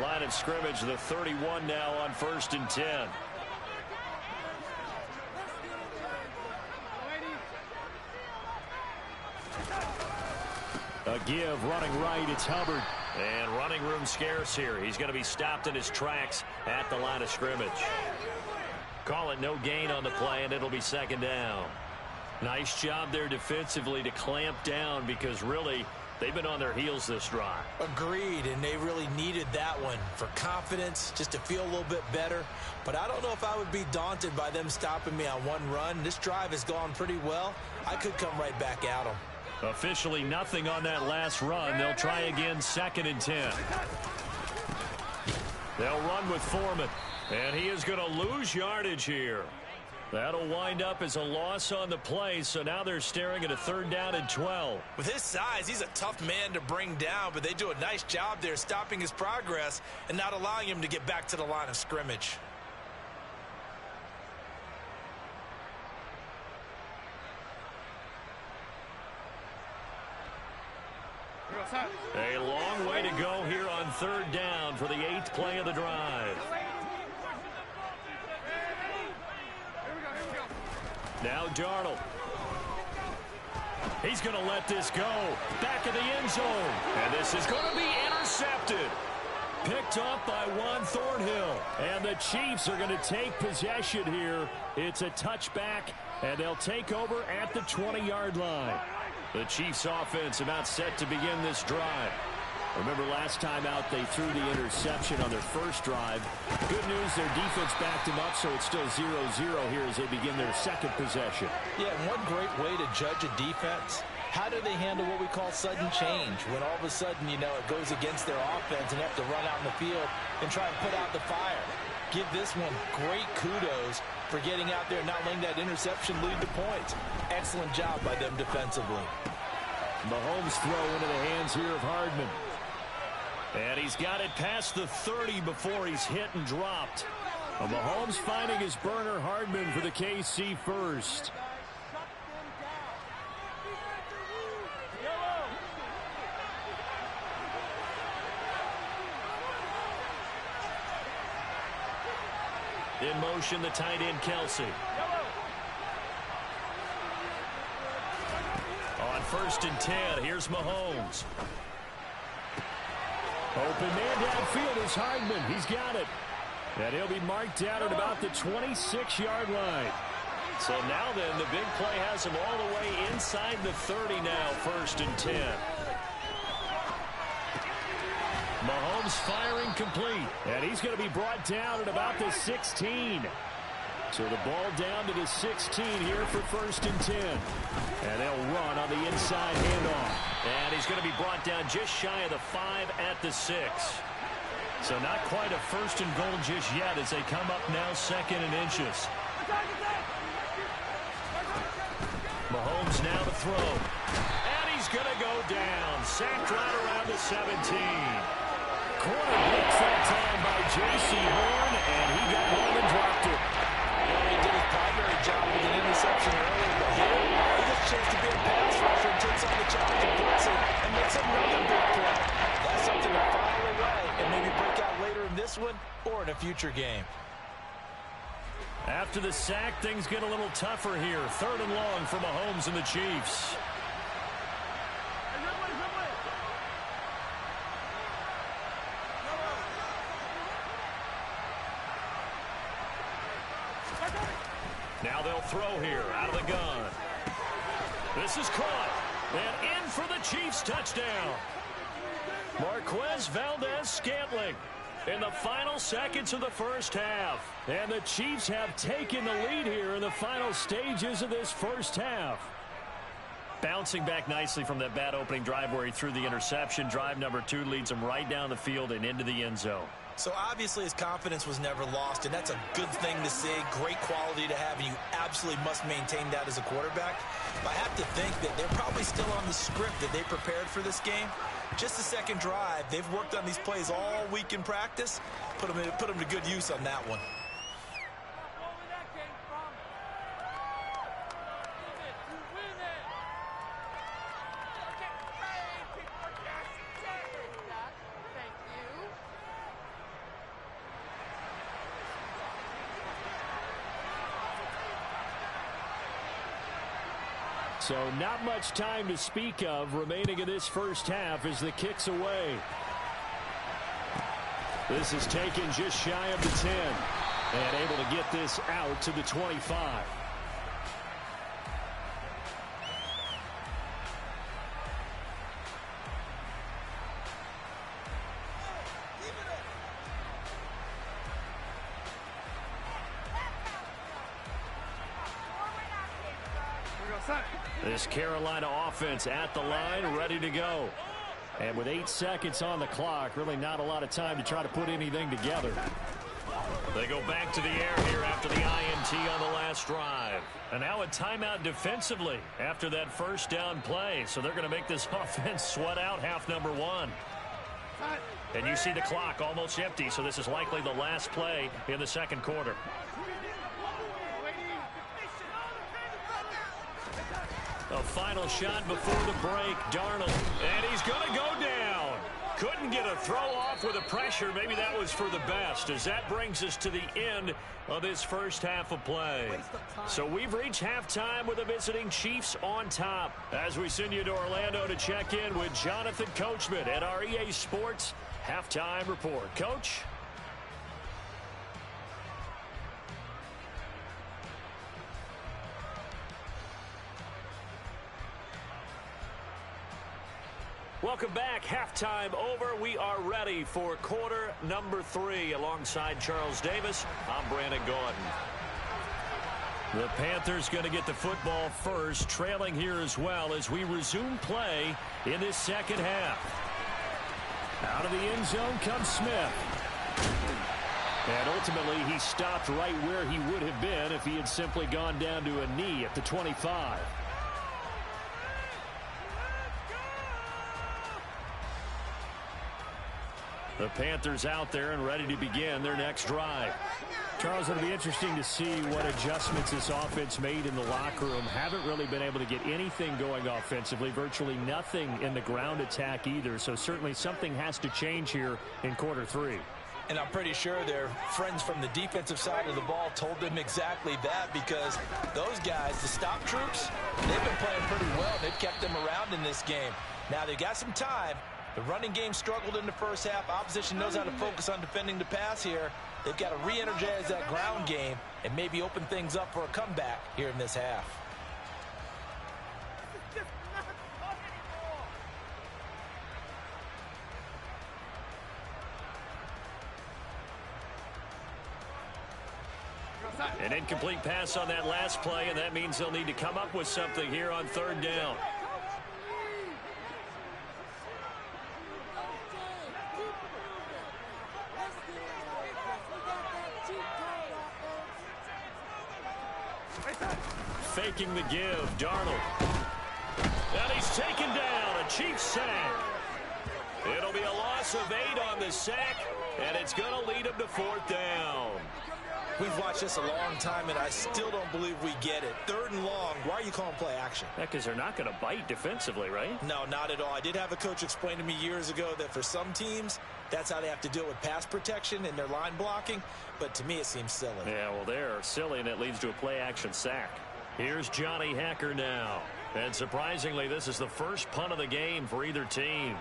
Line of scrimmage, the 31 now on 1st and 10. A give, running right, it's Hubbard. And running room scarce here. He's going to be stopped in his tracks at the line of scrimmage. Call it no gain on the play, and it'll be 2nd down. Nice job there defensively to clamp down because really they've been on their heels this drive. Agreed, and they really needed that one for confidence, just to feel a little bit better. But I don't know if I would be daunted by them stopping me on one run. This drive has gone pretty well. I could come right back at them. Officially nothing on that last run. They'll try again 2nd and 10. They'll run with Foreman, and he is going to lose yardage here. That'll wind up as a loss on the play, so now they're staring at a 3rd down and 12. With his size, he's a tough man to bring down, but they do a nice job there stopping his progress and not allowing him to get back to the line of scrimmage. A long way to go here on 3rd down for the 8th play of the drive. Now Darnold. He's going to let this go. Back of the end zone. And this is going to be intercepted. Picked up by Juan Thornhill. And the Chiefs are going to take possession here. It's a touchback, and they'll take over at the 20-yard line. The Chiefs offense about set to begin this drive. Remember last time out they threw the interception on their first drive. Good news, their defense backed them up, so it's still 0-0 here as they begin their 2nd possession. Yeah, and one great way to judge a defense, how do they handle what we call sudden change? When all of a sudden, you know, it goes against their offense and they have to run out in the field and try and put out the fire. Give this one great kudos for getting out there and not letting that interception lead to points. Excellent job by them defensively. Mahomes throw into the hands here of Hardman. And he's got it past the 30 before he's hit and dropped. Mahomes finding his burner, Hardman for the KC first. In motion, the tight end, Kelsey. On 1st and 10, here's Mahomes. Open man downfield is Hardman. He's got it. And he'll be marked down at about the 26-yard line. So now then, the big play has him all the way inside the 30 now, 1st and 10. Mahomes firing complete. And he's going to be brought down at about the 16. So the ball down to the 16 here for 1st and 10. And they'll run on the inside handoff. And he's going to be brought down just shy of the 5 at the 6. So not quite a 1st and goal just yet as they come up now 2nd and inches. Mahomes now to throw. And he's going to go down. Sacked right around the 17. Corner blitz that time by J.C. Horn, and he got home and dropped it. He did his primary job with an interception earlier, but here he just this one or in a future game. After the sack, things get a little tougher here. 3rd and long for Mahomes and the Chiefs. Now they'll throw here out of the gun. This is caught. And in for the Chiefs touchdown. Marquez Valdez-Scantling in the final seconds of the first half. And the Chiefs have taken the lead here in the final stages of this first half. Bouncing back nicely from that bad opening drive where he threw the interception. Drive number 2 leads him right down the field and into the end zone. So obviously his confidence was never lost, and that's a good thing to see, great quality to have, and you absolutely must maintain that as a quarterback. But I have to think that they're probably still on the script that they prepared for this game. Just the second drive, they've worked on these plays all week in practice. Put them to good use on that one. So not much time to speak of remaining in this first half as the kick's away. This is taken just shy of the 10 and able to get this out to the 25. This Carolina offense at the line, ready to go. And with 8 seconds on the clock, really not a lot of time to try to put anything together. They go back to the air here after the INT on the last drive. And now a timeout defensively after that first down play. So they're going to make this offense sweat out half number 1. And you see the clock almost empty, so this is likely the last play in the second quarter. A final shot before the break. Darnold. And he's going to go down. Couldn't get a throw off with the pressure. Maybe that was for the best, as that brings us to the end of this first half of play. So we've reached halftime with the visiting Chiefs on top. As we send you to Orlando to check in with Jonathan Coachman at our EA Sports Halftime Report. Coach? Welcome back. Halftime over. We are ready for quarter number 3. Alongside Charles Davis, I'm Brandon Gaudin. The Panthers going to get the football first, trailing here as well as we resume play in this second half. Out of the end zone comes Smith. And ultimately he stopped right where he would have been if he had simply gone down to a knee at the 25. The Panthers out there and ready to begin their next drive. Charles, it'll be interesting to see what adjustments this offense made in the locker room. Haven't really been able to get anything going offensively, virtually nothing in the ground attack either. So certainly something has to change here in quarter 3. And I'm pretty sure their friends from the defensive side of the ball told them exactly that, because those guys, the stop troops, they've been playing pretty well. They've kept them around in this game. Now they've got some time. The running game struggled in the first half. Opposition knows how to focus on defending the pass here. They've got to re-energize that ground game and maybe open things up for a comeback here in this half. An incomplete pass on that last play, and that means they'll need to come up with something here on third down. Faking the give, Darnold. And he's taken down, a Chiefs sack. It'll be a loss of 8 on the sack, and it's going to lead him to fourth down. We've watched this a long time, and I still don't believe we get it. 3rd and long, why are you calling play action? Yeah, because they're not going to bite defensively, right? No, not at all. I did have a coach explain to me years ago that for some teams, that's how they have to deal with pass protection and their line blocking. But to me, it seems silly. Yeah, well, they're silly, and it leads to a play-action sack. Here's Johnny Hacker now. And surprisingly, this is the first punt of the game for either team.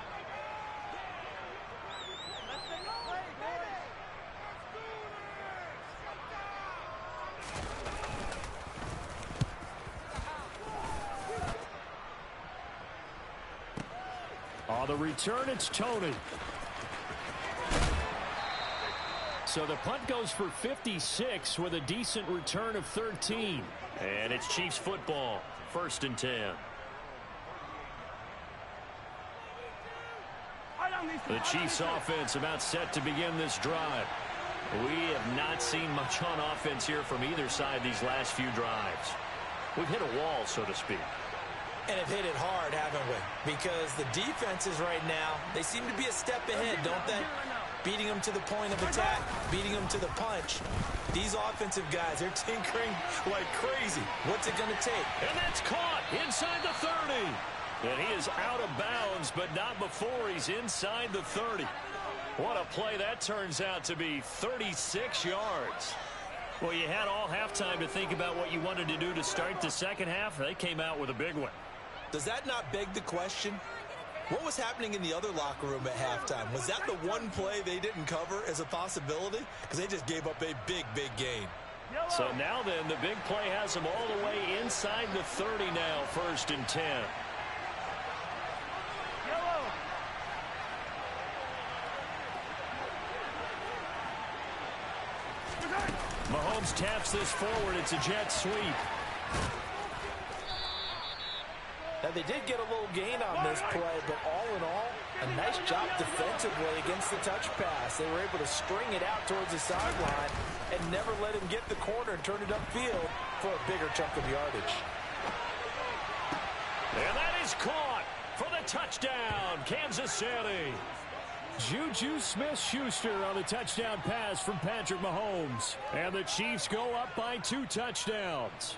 On the return, it's Tony. So the punt goes for 56 with a decent return of 13. And it's Chiefs football, 1st and 10. The Chiefs offense about set to begin this drive. We have not seen much on offense here from either side these last few drives. We've hit a wall, so to speak. And have hit it hard, haven't we? Because the defenses right now, they seem to be a step ahead, don't they? Beating them to the point of attack, beating them to the punch. These offensive guys, they're tinkering like crazy. What's it going to take? And that's caught inside the 30. And he is out of bounds, but not before he's inside the 30. What a play that turns out to be, 36 yards. Well, you had all halftime to think about what you wanted to do to start the second half. They came out with a big one. Does that not beg the question? What was happening in the other locker room at halftime? Was that the one play they didn't cover as a possibility? Because they just gave up a big, big gain. So now then, the big play has them all the way inside the 30 now, 1st and 10. Mahomes taps this forward. It's a jet sweep. Now, they did get a little gain on this play, but all in all, a nice job defensively against the touch pass. They were able to string it out towards the sideline and never let him get the corner and turn it upfield for a bigger chunk of yardage. And that is caught for the touchdown, Kansas City. Juju Smith-Schuster on the touchdown pass from Patrick Mahomes. And the Chiefs go up by 2 touchdowns.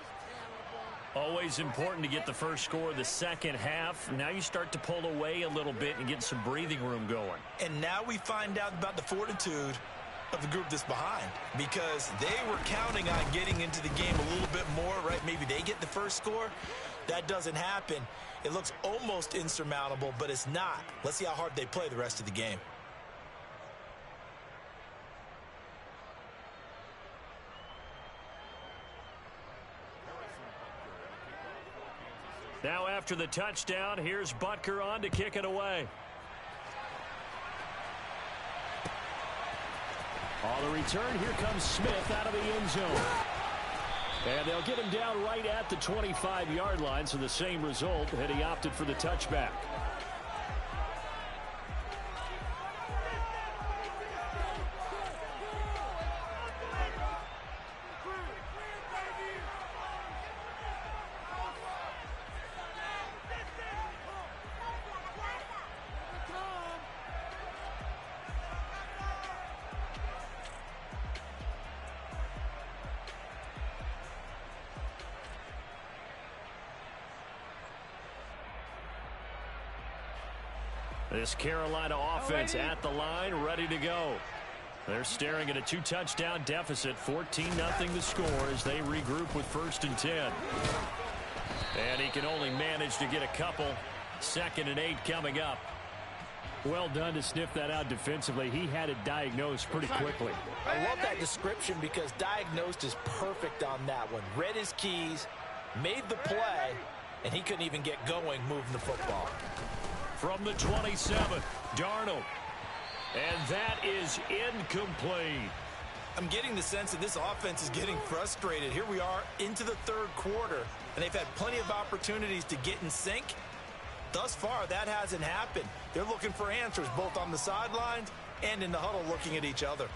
Always important to get the first score of the second half. Now you start to pull away a little bit and get some breathing room going. And now we find out about the fortitude of the group that's behind, because they were counting on getting into the game a little bit more, right? Maybe they get the first score. That doesn't happen. It looks almost insurmountable, but it's not. Let's see how hard they play the rest of the game. Now after the touchdown, here's Butker on to kick it away. On the return, here comes Smith out of the end zone. And they'll get him down right at the 25-yard line, so the same result, and he opted for the touchback. This Carolina offense at the line, ready to go. They're staring at a 2-touchdown deficit, 14-0 the score as they regroup with 1st and 10. And he can only manage to get a couple. 2nd and 8 coming up. Well done to sniff that out defensively. He had it diagnosed pretty quickly. I love that description because diagnosed is perfect on that one. Read his keys, made the play, and he couldn't even get going moving the football. From the 27, Darnold. And that is incomplete. I'm getting the sense that this offense is getting frustrated. Here we are into the 3rd quarter, and they've had plenty of opportunities to get in sync. Thus far, that hasn't happened. They're looking for answers both on the sidelines and in the huddle looking at each other.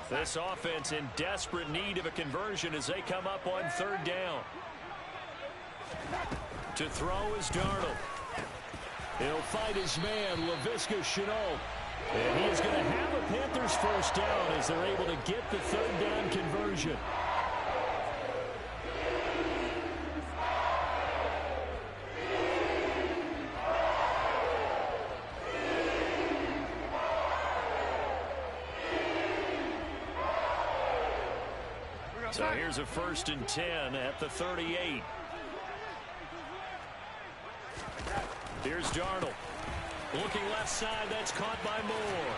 This offense in desperate need of a conversion as they come up on 3rd down. To throw is Darnold. He'll fight his man, Laviska Shenault. And he is going to have a Panthers first down as they're able to get the third down conversion. So here's a 1st and 10 at the 38. Here's Darnold. Looking left side, that's caught by Moore.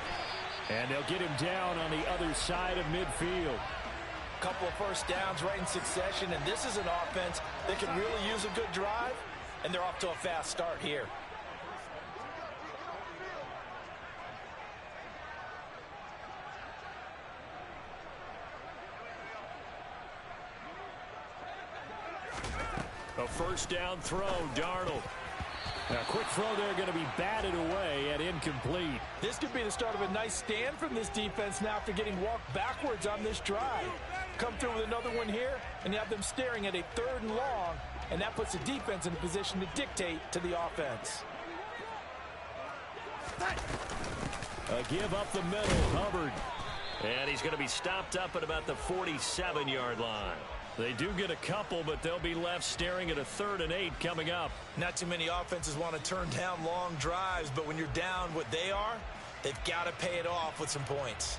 And they'll get him down on the other side of midfield. Couple of first downs right in succession, and this is an offense that can really use a good drive, and they're off to a fast start here. A first down throw, Darnold. A quick throw there going to be batted away and incomplete. This could be the start of a nice stand from this defense now after getting walked backwards on this drive. Come through with another one here, and you have them staring at a 3rd and long, and that puts the defense in a position to dictate to the offense. A give up the middle, Hubbard. And he's going to be stopped up at about the 47-yard line. They do get a couple, but they'll be left staring at a 3rd and 8 coming up. Not too many offenses want to turn down long drives, but when you're down what they are, they've got to pay it off with some points.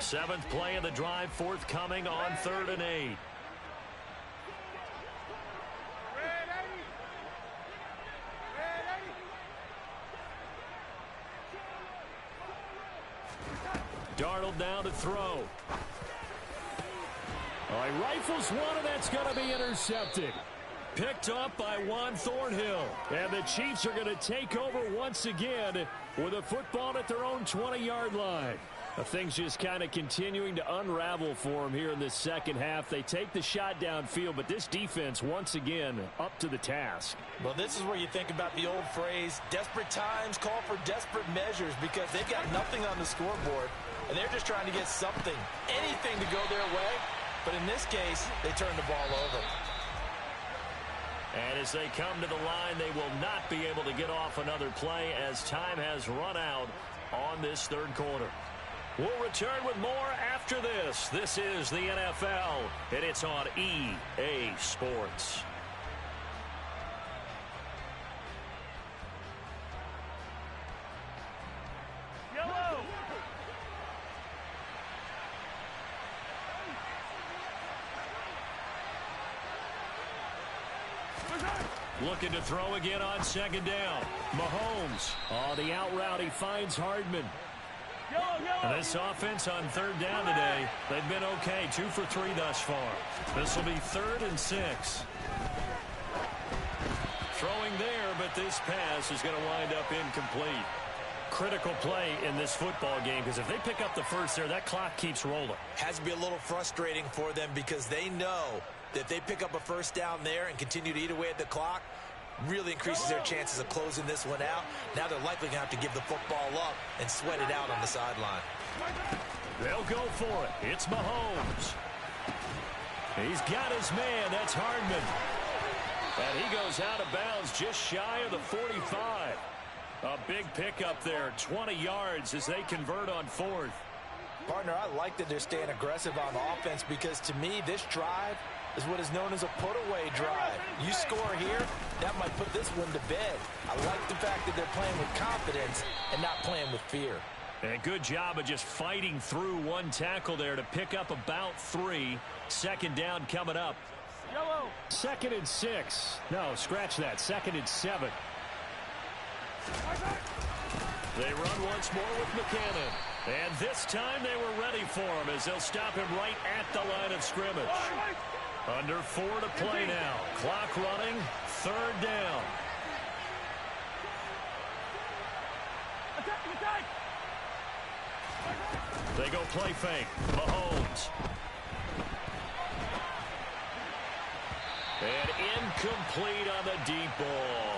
Seventh play of the drive forthcoming on 3rd and 8. Darnold now to throw. He rifles one, and that's going to be intercepted. Picked up by Juan Thornhill. And the Chiefs are going to take over once again with a football at their own 20-yard line. Things just kind of continuing to unravel for them here in this second half. They take the shot downfield, but this defense once again up to the task. Well, this is where you think about the old phrase, desperate times call for desperate measures, because they've got nothing on the scoreboard, and they're just trying to get something, anything to go their way. But in this case, they turn the ball over. And as they come to the line, they will not be able to get off another play as time has run out on this 3rd quarter. We'll return with more after this. This is the NFL, and it's on EA Sports. Yellow! Looking to throw again on 2nd down. Mahomes on the out route. He finds Hardman. And this offense on 3rd down today, they've been okay. 2 for 3 thus far. This will be 3rd and 6. Throwing there, but this pass is going to wind up incomplete. Critical play in this football game, because if they pick up the first there, that clock keeps rolling. Has to be a little frustrating for them, because they know that if they pick up a first down there and continue to eat away at the clock, really increases their chances of closing this one out. Now they're likely going to have to give the football up and sweat it out on the sideline. They'll go for it. It's Mahomes. He's got his man. That's Hardman. And he goes out of bounds just shy of the 45. A big pickup there. 20 yards as they convert on 4th. Partner, I like that they're staying aggressive on offense, because to me, this drive is what is known as a put-away drive. You score here, that might put this one to bed. I like the fact that they're playing with confidence and not playing with fear. And a good job of just fighting through one tackle there to pick up about 3. 2nd down coming up. Yellow! 2nd and 6. No, scratch that. 2nd and 7. They run once more with McCannon. And this time they were ready for him as they'll stop him right at the line of scrimmage. Under 4 to play now. Clock running. 3rd down. They go play fake. Mahomes. And incomplete on the deep ball.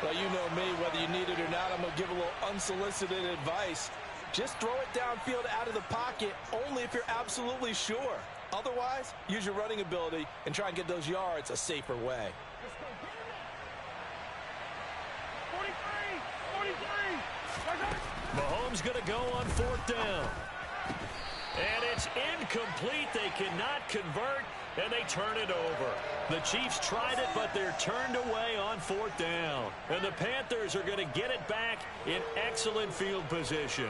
Well, you know me, whether you need it or not, I'm going to give a little unsolicited advice. Just throw it downfield out of the pocket only if you're absolutely sure. Otherwise, use your running ability and try and get those yards a safer way. 43. Mahomes going to go on 4th down. And it's incomplete. They cannot convert, and they turn it over. The Chiefs tried it, but they're turned away on 4th down. And the Panthers are going to get it back in excellent field position.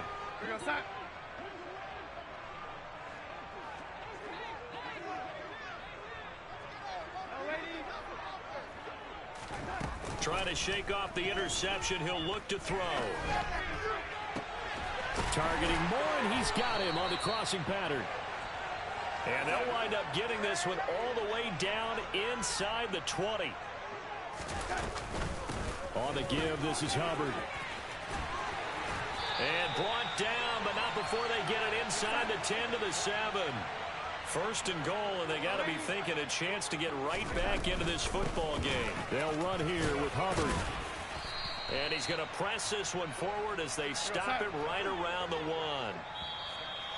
Trying to shake off the interception. He'll look to throw. Targeting Moore, and he's got him on the crossing pattern. And they'll wind up getting this one all the way down inside the 20. On the give, this is Hubbard. And brought down, but not before they get it inside the 10 to the 7. 1st and goal, and they got to be thinking a chance to get right back into this football game. They'll run here with Hubbard. And he's going to press this one forward as they stop it right around the 1.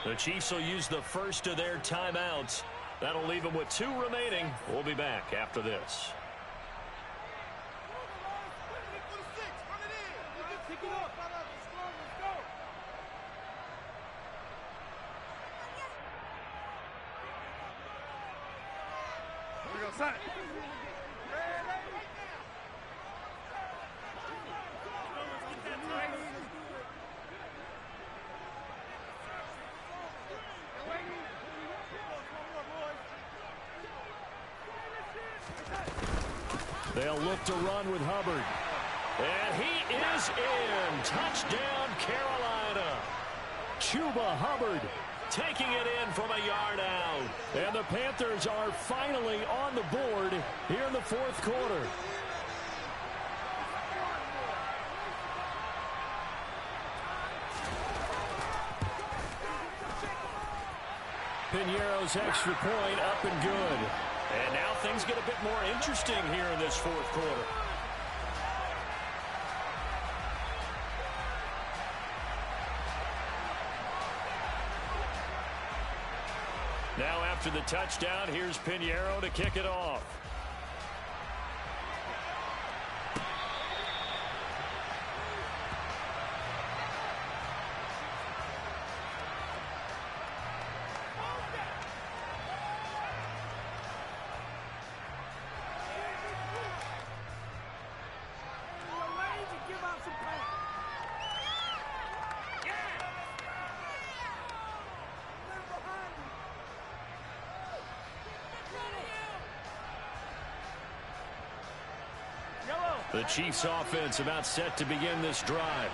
The Chiefs will use the first of their timeouts. That'll leave them with 2 remaining. We'll be back after this. They'll look to run with Hubbard. And he is in. Touchdown, Carolina. Chuba Hubbard taking it in from a yard out. And the Panthers are finally on the board here in the 4th quarter. Piñeiro's extra point up and good. And now things get a bit more interesting here in this 4th quarter. Now after the touchdown, here's Piñeiro to kick it off. The Chiefs offense about set to begin this drive.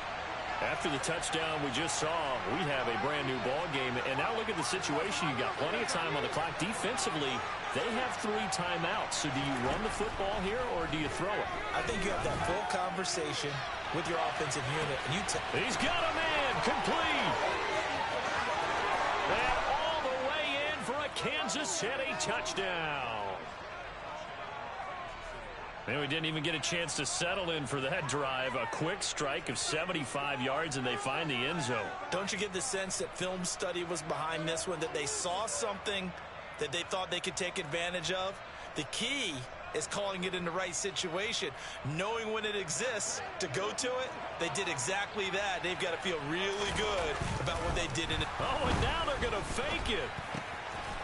After the touchdown we just saw, we have a brand new ball game. And now look at the situation. You got plenty of time on the clock. Defensively, they have 3 timeouts. So do you run the football here or do you throw it? I think you have that full conversation with your offensive unit. And he's got a man complete. And all the way in for a Kansas City touchdown. And we didn't even get a chance to settle in for that drive. A quick strike of 75 yards, and they find the end zone. Don't you get the sense that film study was behind this one, that they saw something that they thought they could take advantage of? The key is calling it in the right situation, knowing when it exists to go to it. They did exactly that. They've got to feel really good about what they did in it. Oh, and now they're going to fake it.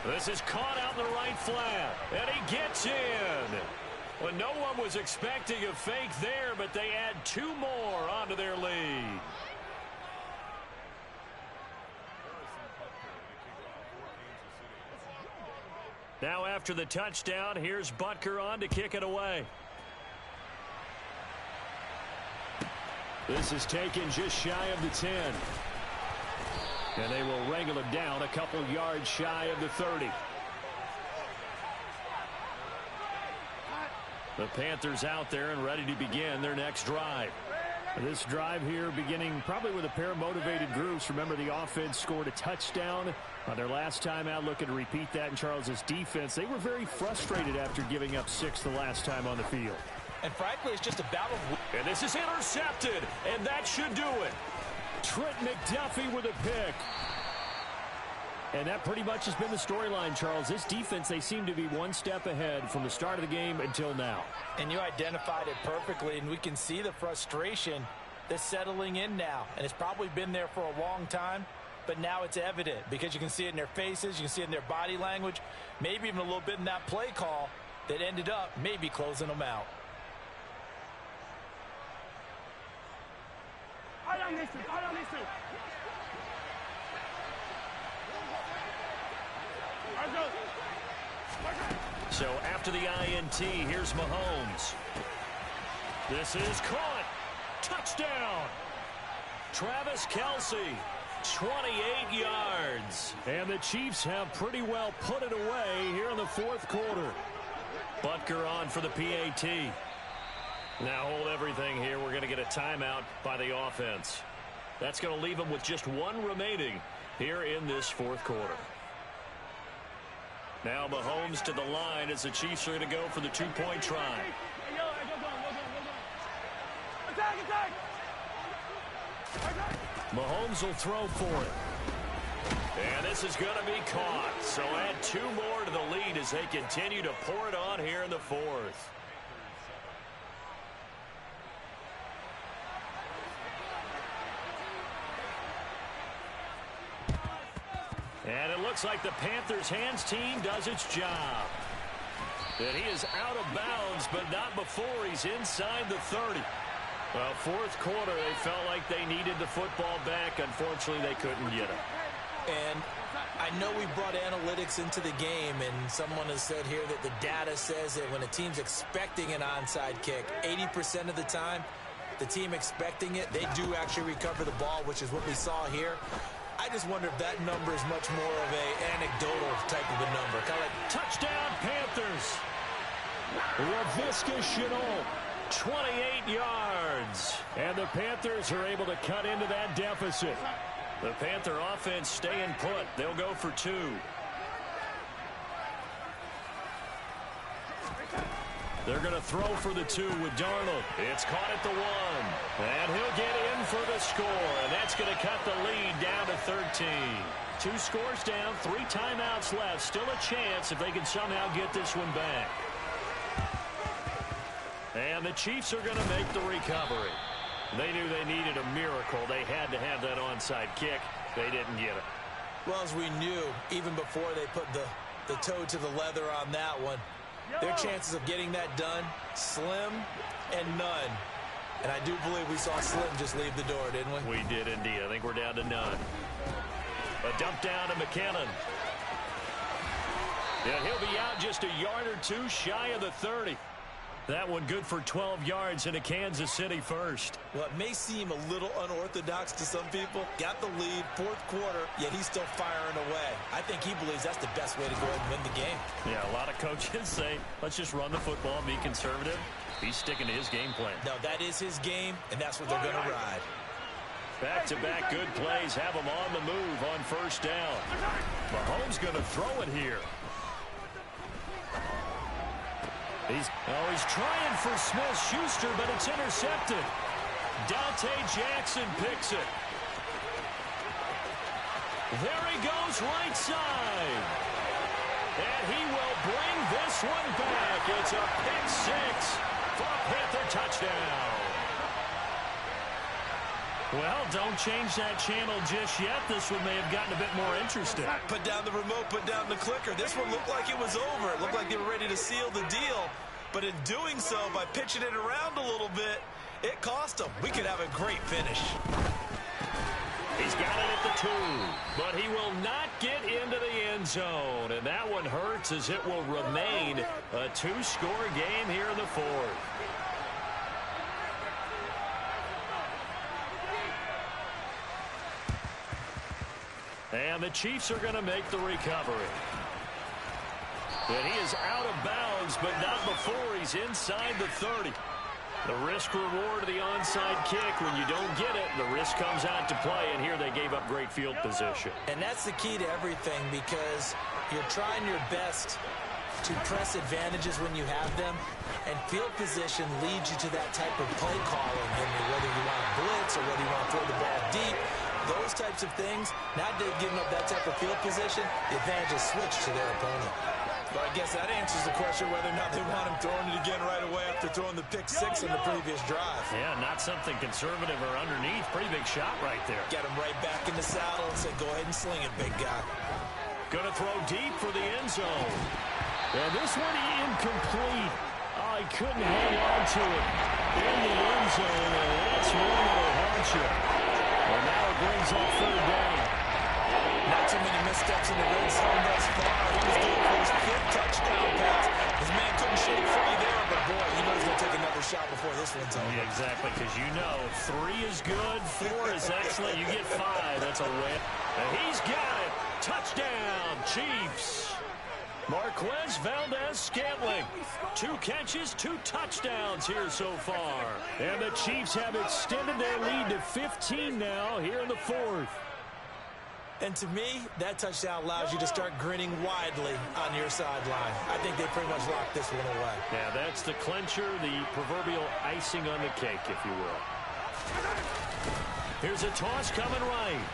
This is caught out in the right flat, and he gets in. Well, no one was expecting a fake there, but they add 2 more onto their lead. Now after the touchdown, here's Butker on to kick it away. This is taken just shy of the 10. And they will wrangle it down a couple yards shy of the 30. The Panthers out there and ready to begin their next drive. This drive here beginning probably with a pair of motivated groups. Remember, the offense scored a touchdown on their last time out. Looking to repeat that in Charles's defense. They were very frustrated after giving up 6 the last time on the field. And frankly, it's just a battle. And this is intercepted, and that should do it. Trent McDuffie with a pick. And that pretty much has been the storyline, Charles. This defense, they seem to be one step ahead from the start of the game until now. And you identified it perfectly, and we can see the frustration that's settling in now. And it's probably been there for a long time, but now it's evident because you can see it in their faces, you can see it in their body language, maybe even a little bit in that play call that ended up maybe closing them out. So after the INT, here's Mahomes. This is caught. Touchdown. Travis Kelce, 28 yards. And the Chiefs have pretty well put it away here in the fourth quarter. Butker on for the PAT. Now hold everything here. We're going to get a timeout by the offense. That's going to leave them with just one remaining here in this fourth quarter. Now Mahomes to the line as the Chiefs are going to go for the two-point try. Mahomes will throw for it. And this is going to be caught. So add two more to the lead as they continue to pour it on here in the fourth. And it looks like the Panthers' hands team does its job. And he is out of bounds, but not before he's inside the 30. Well, fourth quarter, they felt like they needed the football back. Unfortunately, they couldn't get it. And I know we brought analytics into the game, and someone has said here that the data says that when a team's expecting an onside kick, 80% of the time, the team expecting it, they do actually recover the ball, which is what we saw here. I just wonder if that number is much more of an anecdotal type of a number. Kind of like touchdown Panthers. Laviska Shenault, 28 yards. And the Panthers are able to cut into that deficit. The Panther offense staying put. They'll go for two. They're going to throw for the two with Darnold. It's caught at the one. And he'll get in for the score. And that's going to cut the lead down to 13. Two scores down, 3 timeouts left. Still a chance if they can somehow get this one back. And the Chiefs are going to make the recovery. They knew they needed a miracle. They had to have that onside kick. They didn't get it. Well, as we knew, even before they put the toe to the leather on that one, their chances of getting that done, slim and none. And I do believe we saw Slim just leave the door, didn't we? We did indeed. I think we're down to none. A dump down to McKinnon. Yeah, he'll be out just a yard or two shy of the 30. That one good for 12 yards into Kansas City first. Well, it may seem a little unorthodox to some people. Got the lead, fourth quarter, yet he's still firing away. I think he believes that's the best way to go ahead and win the game. Yeah, a lot of coaches say, let's just run the football and be conservative. He's sticking to his game plan. No, that is his game, and that's what they're going to ride. Back-to-back good plays have him on the move on first down. Mahomes going to throw it here. He's trying for Smith-Schuster, but it's intercepted. Dante Jackson picks it. There he goes right side. And he will bring this one back. It's a pick 6 for a Panther touchdown. Well, don't change that channel just yet. This one may have gotten a bit more interesting. Put down the remote, put down the clicker. This one looked like it was over. It looked like they were ready to seal the deal. But in doing so, by pitching it around a little bit, it cost them. We could have a great finish. He's got it at the 2, but he will not get into the end zone. And that one hurts as it will remain a 2-score game here in the fourth. And the Chiefs are going to make the recovery. And he is out of bounds, but not before he's inside the 30. The risk-reward of the onside kick, when you don't get it, the risk comes out to play, and here they gave up great field position. And that's the key to everything, because you're trying your best to press advantages when you have them, and field position leads you to that type of play calling. And whether you want to blitz or whether you want to throw the ball deep, those types of things, now they've given up that type of field position, the advantage is switched to their opponent. But I guess that answers the question whether or not they want him throwing it again right away after throwing the pick six on the previous drive. Yeah, not something conservative or underneath. Pretty big shot right there. Got him right back in the saddle and said, go ahead and sling it, big guy. Gonna throw deep for the end zone. And this one incomplete. Oh, he couldn't hang on to it in the end zone, and that's one that'll haunt you. And now it brings up third down. Not too many missteps in the red zone thus far. He was going for his fifth touchdown pass. His man couldn't shake free there, but boy, he knows he's going to take another shot before this one's over. Yeah, exactly, because you know 3 is good, 4 is excellent. You get 5, that's a win. And he's got it. Touchdown, Chiefs. Marquez Valdez-Scantling. 2 catches, 2 touchdowns here so far. And the Chiefs have extended their lead to 15 now here in the 4th. And to me, that touchdown allows you to start grinning widely on your sideline. I think they pretty much locked this one away. Yeah, that's the clincher, the proverbial icing on the cake, if you will. Here's a toss coming right.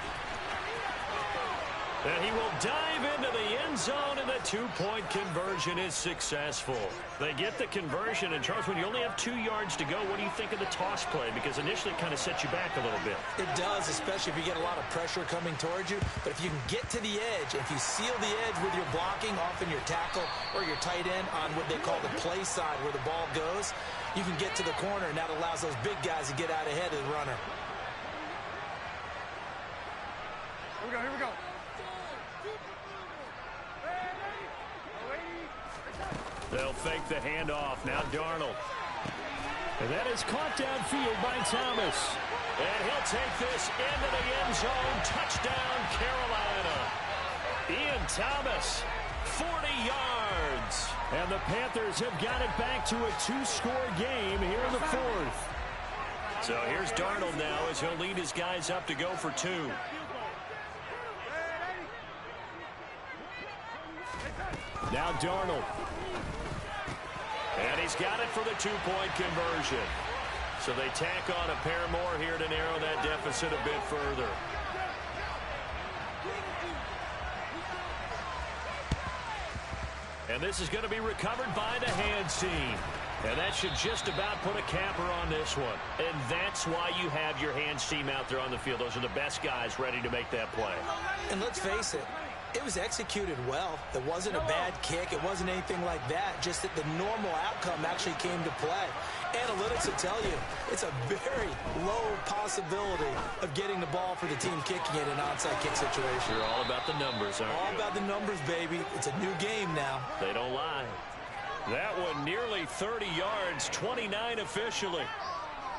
And he will dive into the end zone, and the 2-point conversion is successful. They get the conversion, and Charles, when you only have 2 yards to go, what do you think of the toss play? Because initially it kind of sets you back a little bit. It does, especially if you get a lot of pressure coming towards you. But if you can get to the edge, if you seal the edge with your blocking, often your tackle or your tight end on what they call the play side where the ball goes, you can get to the corner, and that allows those big guys to get out ahead of the runner. Here we go. They'll fake the handoff. Now Darnold. And that is caught downfield by Thomas. And he'll take this into the end zone. Touchdown, Carolina. Ian Thomas, 40 yards. And the Panthers have got it back to a 2-score game here in the 4th. So here's Darnold now as he'll lead his guys up to go for 2. Now Darnold. And he's got it for the 2-point conversion. So they tack on a pair more here to narrow that deficit a bit further. And this is going to be recovered by the hands team. And that should just about put a capper on this one. And that's why you have your hands team out there on the field. Those are the best guys ready to make that play. And let's face it, it was executed well. It wasn't a bad kick. It wasn't anything like that. Just that the normal outcome actually came to play. Analytics will tell you it's a very low possibility of getting the ball for the team kicking it in an onside kick situation. You're all about the numbers, aren't you? All about the numbers, baby. It's a new game now. They don't lie. That one nearly 30 yards, 29 officially.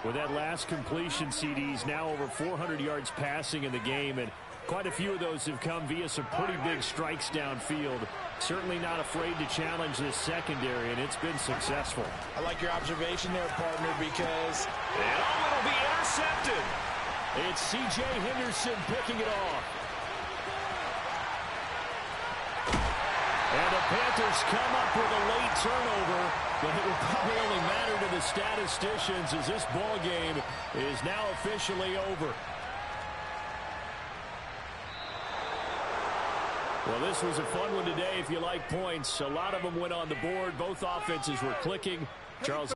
With that last completion, CD's now over 400 yards passing in the game, and quite a few of those have come via some pretty big strikes downfield. Certainly not afraid to challenge this secondary, and it's been successful. I like your observation there, partner, because... And it'll be intercepted. It's C.J. Henderson picking it off. And the Panthers come up with a late turnover, but it will probably only matter to the statisticians as this ball game is now officially over. Well, this was a fun one today if you like points. A lot of them went on the board. Both offenses were clicking. Charles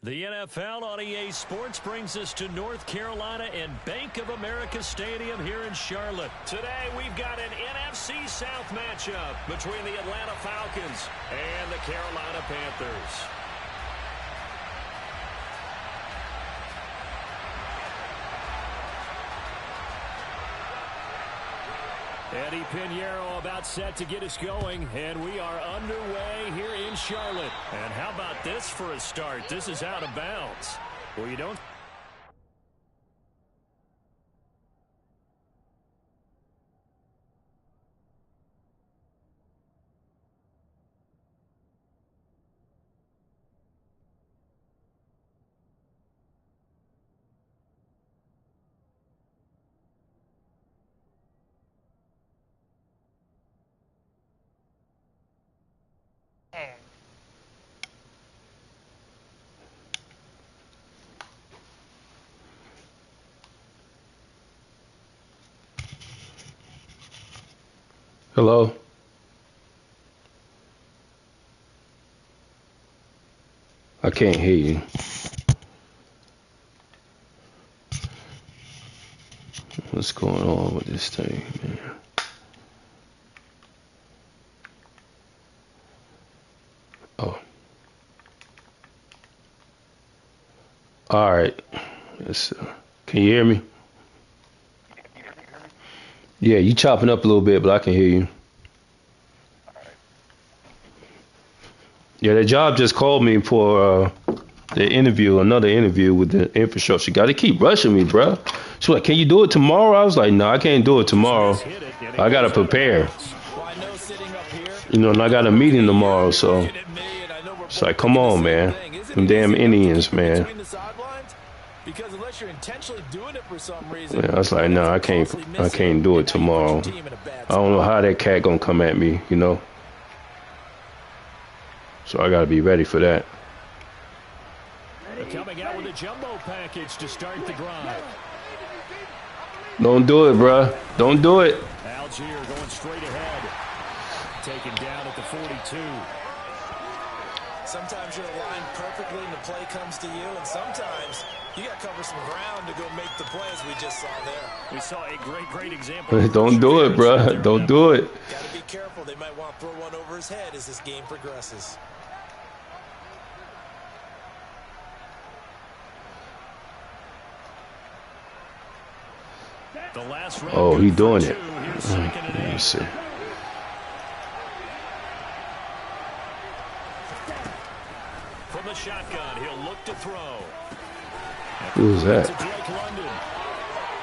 The NFL on EA Sports brings us to North Carolina and Bank of America Stadium here in Charlotte. Today we've got an NFC South matchup between the Atlanta Falcons and the Carolina Panthers. Eddie Pinheiro about set to get us going, and we are underway here in Charlotte. And how about this for a start? This is out of bounds. Well, you don't... Hello? I can't hear you. What's going on with this thing, man? Oh. All right. Can you hear me? Yeah, you chopping up a little bit, but I can hear you. Yeah, the job just called me for the interview, another interview with the infrastructure guy. They keep rushing me, bro. She's like, can you do it tomorrow? I was like, no, I can't do it tomorrow. I got to prepare. You know, and I got a meeting tomorrow, so it's like, come on, man. Them damn Indians, man. Because unless you're intentionally doing it for some reason, yeah, I was like, no, I can't do it tomorrow. I don't know how that cat gonna come at me, you know. So I gotta be ready for that. They're coming out with a jumbo package to start the drive. Don't do it, bruh. Don't do it. Algier going straight ahead. Taken down at the 42. Sometimes you're aligned perfectly and the play comes to you, and sometimes you got to cover some ground to go make the play, as we just saw there. We saw a great example. Don't do it, bruh. Don't do it. Got to be careful. They might want to throw one over his head as this game progresses. The last oh, he doing it. Let me see. From the shotgun, he'll look to throw. Who's that?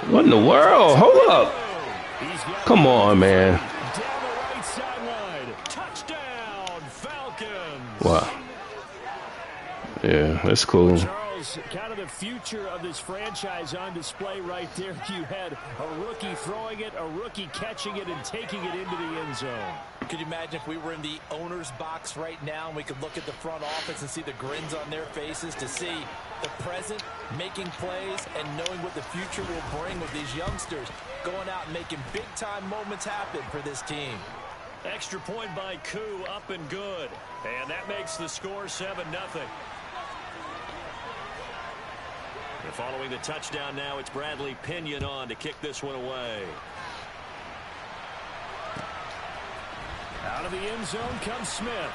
What in the world? Hold up. Come on, man. Down the right sideline. Touchdown, Falcons. Wow. Yeah, that's cool. Charles, kind of the future of this franchise on display right there. You had a rookie throwing it, a rookie catching it, and taking it into the end zone. Could you imagine if we were in the owner's box right now and we could look at the front office and see the grins on their faces, to see the present making plays and knowing what the future will bring with these youngsters going out and making big-time moments happen for this team. Extra point by Koo, up and good. And that makes the score 7-0. And following the touchdown now, it's Bradley Pinion on to kick this one away. Out of the end zone comes Smith.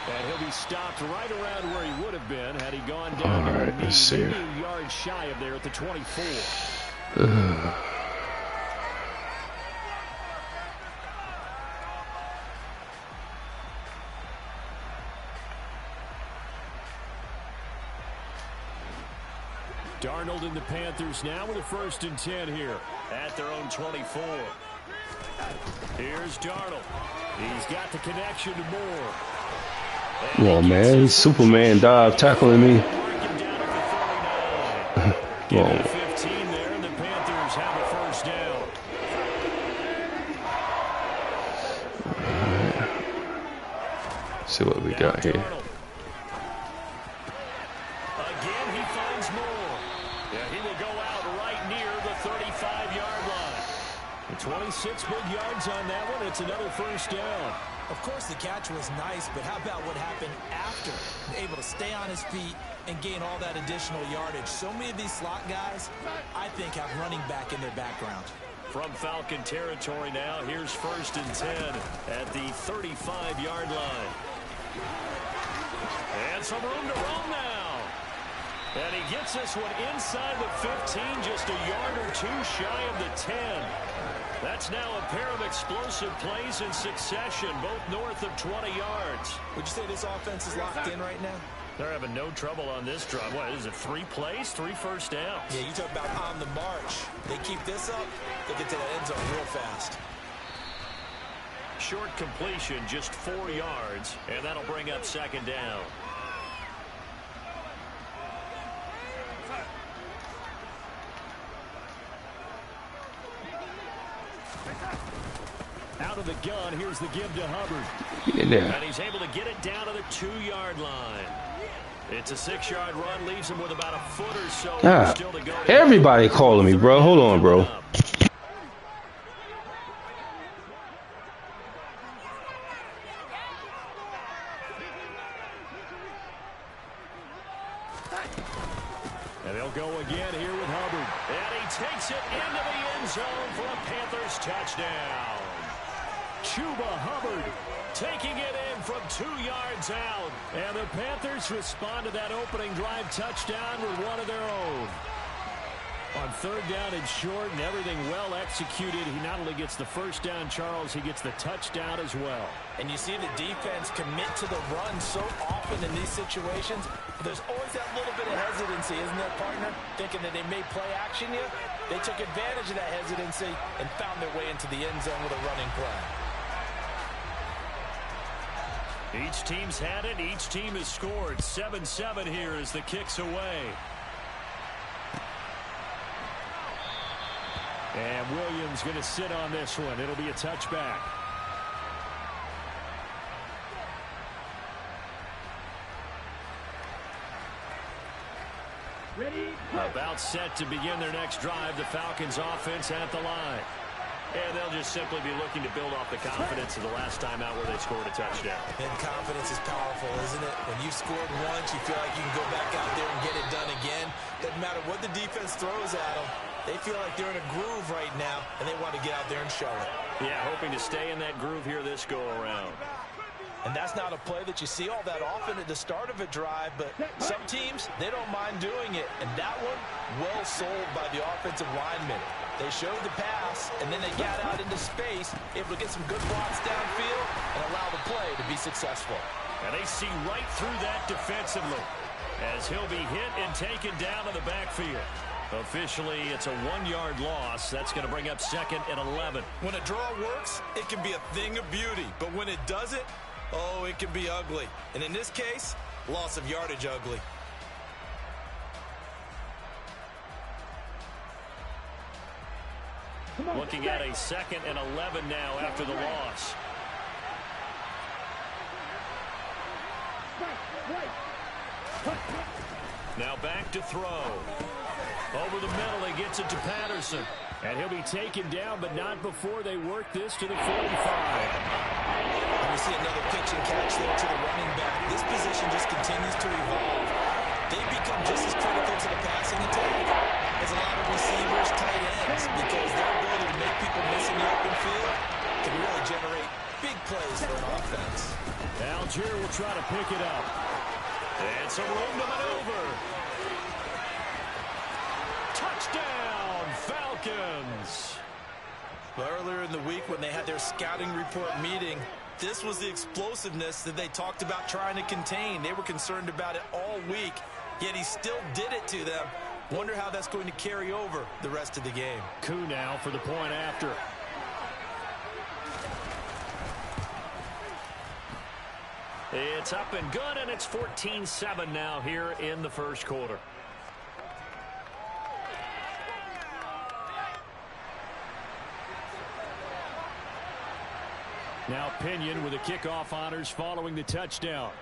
And he'll be stopped right around where he would have been had he gone down to the knee. 2 yards shy of there at the 24. Darnold and the Panthers now with a 1st and 10 here at their own 24. Here's Darnold. He's got the connection to Moore. Come on, man. Superman dive tackling me. Come on. 15 there, and the Panthers have a 1st down. Let's see what we got here. Again, he finds Moore. Yeah, he will go out right near the 35-yard line. 26 big yards on that one. It's another 1st down. Of course, the catch was nice, but how about what happened after? Able to stay on his feet and gain all that additional yardage. So many of these slot guys, I think, have running back in their background. From Falcon territory now, here's 1st and 10 at the 35-yard line. And some room to roam now. And he gets this one inside the 15, just a yard or two shy of the 10. That's now a pair of explosive plays in succession, both north of 20 yards. Would you say this offense is locked in right now? They're having no trouble on this drive. What is it, 3 plays, 3 first downs? Yeah, you talk about on the march. They keep this up, they get to the end zone real fast. Short completion, just 4 yards, and that'll bring up 2nd down. Out of the gun, here's the give to Hubbard. Get in there. And he's able to get it down to the 2-yard line. It's a 6-yard run, leaves him with about a foot or so still to go. Everybody calling me, bro. Hold on, bro. And they'll go again here with Hubbard. And he takes it into the end zone for a Panthers touchdown. Chuba Hubbard taking it in from 2 yards out. And the Panthers respond to that opening drive touchdown with one of their own. On 3rd down and short and everything well executed, he not only gets the first down, Charles, he gets the touchdown as well. And you see the defense commit to the run so often in these situations. There's always that little bit of hesitancy, isn't there, partner? Thinking that they may play action you. They took advantage of that hesitancy and found their way into the end zone with a running play. Each team's had it. Each team has scored. 7-7 here as the kick's away. And Williams going to sit on this one. It'll be a touchback. Ready? About set to begin their next drive. The Falcons offense at the line. And they'll just simply be looking to build off the confidence of the last time out where they scored a touchdown. And confidence is powerful, isn't it? When you've scored once, you feel like you can go back out there and get it done again. Doesn't matter what the defense throws at them. They feel like they're in a groove right now, and they want to get out there and show it. Yeah, hoping to stay in that groove here this go-around. And that's not a play that you see all that often at the start of a drive, but some teams, they don't mind doing it. And that one, well sold by the offensive lineman. They showed the pass, and then they got out into space, able to get some good blocks downfield and allow the play to be successful. And they see right through that defensively as he'll be hit and taken down in the backfield. Officially, it's a 1-yard loss. That's going to bring up 2nd and 11. When a draw works, it can be a thing of beauty. But when it doesn't, oh, it can be ugly. And in this case, loss of yardage ugly. Looking at a 2nd and 11 now after the loss. Now back to throw. Over the middle, he gets it to Patterson. And he'll be taken down, but not before they work this to the 45. And we see another pitch and catch there to the running back. This position just continues to evolve. They become just as critical to the passing attack as a lot of receivers, tight ends, because their ability to make people miss in the open field can really generate big plays for an offense. Algier will try to pick it up. And some room to maneuver. Touchdown, Falcons. Well, earlier in the week when they had their scouting report meeting, this was the explosiveness that they talked about trying to contain. They were concerned about it all week, yet he still did it to them. Wonder how that's going to carry over the rest of the game. Coup now for the point after. It's up and good, and it's 14-7 now here in the first quarter. Now Pinion with the kickoff honors following the touchdown.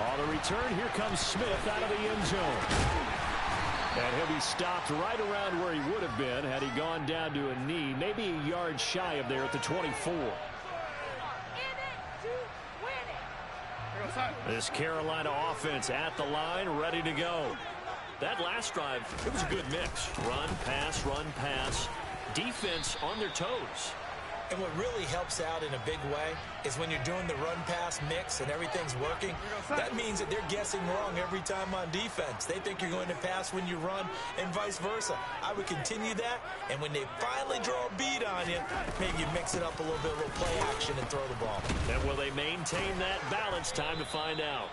On the return, here comes Smith out of the end zone. And he'll be stopped right around where he would have been had he gone down to a knee, maybe a yard shy of there at the 24. This Carolina offense at the line, ready to go. That last drive, it was a good mix. Run, pass, defense on their toes. And what really helps out in a big way is when you're doing the run-pass mix and everything's working, that means that they're guessing wrong every time on defense. They think you're going to pass when you run and vice versa. I would continue that, and when they finally draw a beat on you, maybe you mix it up a little bit, a little play action and throw the ball. And will they maintain that balance? Time to find out.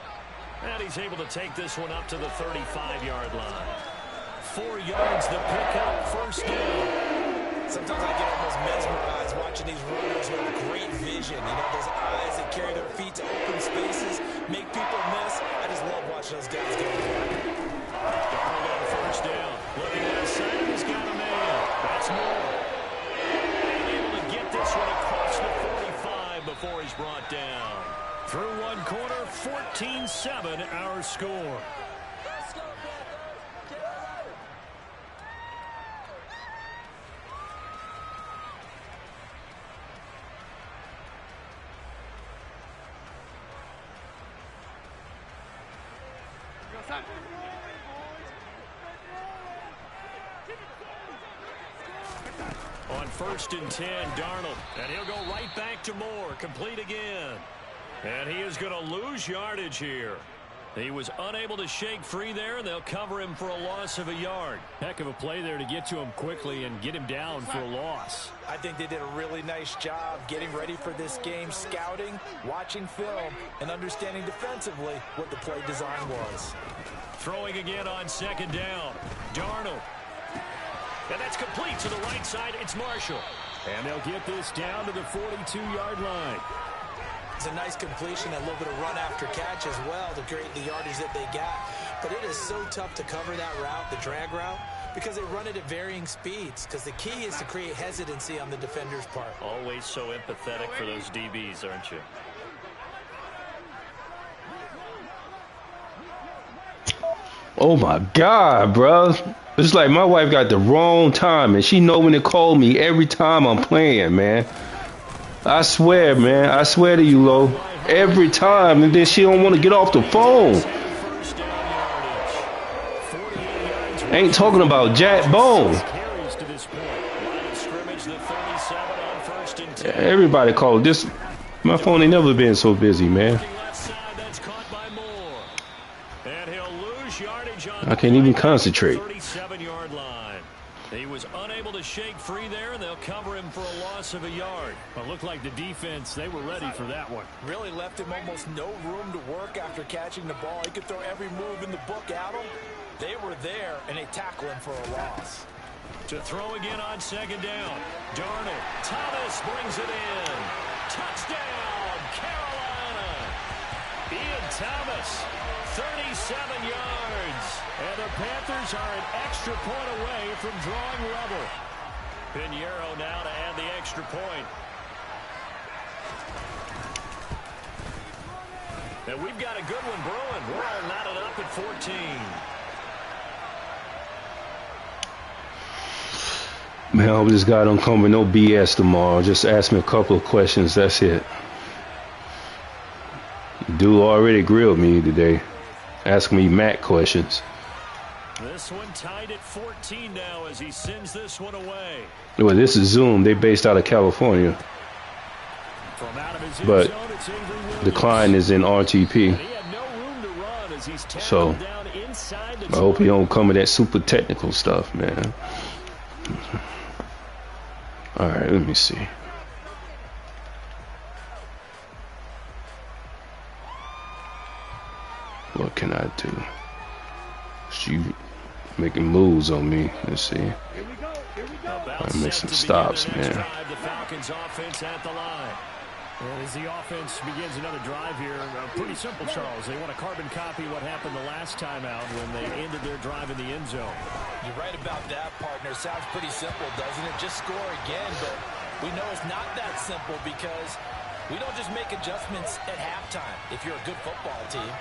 And he's able to take this one up to the 35-yard line. 4 yards the pickup, first down. Sometimes I get almost mesmerized watching these runners who have great vision. You know, those eyes that carry their feet to open spaces, make people miss. I just love watching those guys go. Darnold on first down. Looking at the side, he's got a man. That's more. Able to get this one across the 45 before he's brought down. Through one quarter, 14-7 our score. On 1st and 10, Darnold. And he'll go right back to Moore. Complete again. And he is going to lose yardage here. He was unable to shake free there, and they'll cover him for a loss of a yard. Heck of a play there to get to him quickly and get him down for a loss. I think they did a really nice job getting ready for this game, scouting, watching film, and understanding defensively what the play design was. Throwing again on 2nd down. Darnold. And that's complete to the right side. It's Marshall. And they'll get this down to the 42-yard line. It's a nice completion, a little bit of run after catch as well to create the yardage that they got. But it is so tough to cover that route, the drag route, because they run it at varying speeds. Because the key is to create hesitancy on the defender's part. Always so empathetic for those DBs, aren't you? Oh my God, bro. It's like my wife got the wrong time, and she know when to call me every time I'm playing, man. I swear, man. I swear to you, Lo. Every time, and then she don't want to get off the phone. Ain't talking about Jack Bone. Everybody call this. My phone ain't never been so busy, man. I can't even concentrate. 37-yard line. He was unable to shake free there, and they'll cover him for a loss of a yard. But looked like the defense, they were ready for that one. Really left him almost no room to work after catching the ball. He could throw every move in the book at him. They were there, and they tackle him for a loss. To throw again on 2nd down. Darnold. Thomas brings it in. Touchdown, Carolina. Ian Thomas, 37 yards. And the Panthers are an extra point away from drawing level. Pinheiro now to add the extra point. And we've got a good one brewing. We're all knotted up at 14. Man, I hope this guy don't come with no BS tomorrow. Just ask me a couple of questions. That's it. Dude already grilled me today. Ask me Matt questions. This one tied at 14 now as he sends this one away. Well, this is Zoom. They based out of California. From out of his But zone, it's Avery the client is in RTP. And he had no room to run as he's So down inside the I hope he don't come with that super technical stuff, man. All right, let me see. What can I do? She making moves on me. Let's see. I make some stops, man. The Falcons offense at the line. And as the offense begins another drive here, pretty simple, Charles. They want to carbon copy what happened the last time out when they ended their drive in the end zone. You're right about that, partner. Sounds pretty simple, doesn't it? Just score again, but we know it's not that simple because we don't just make adjustments at halftime if you're a good football team.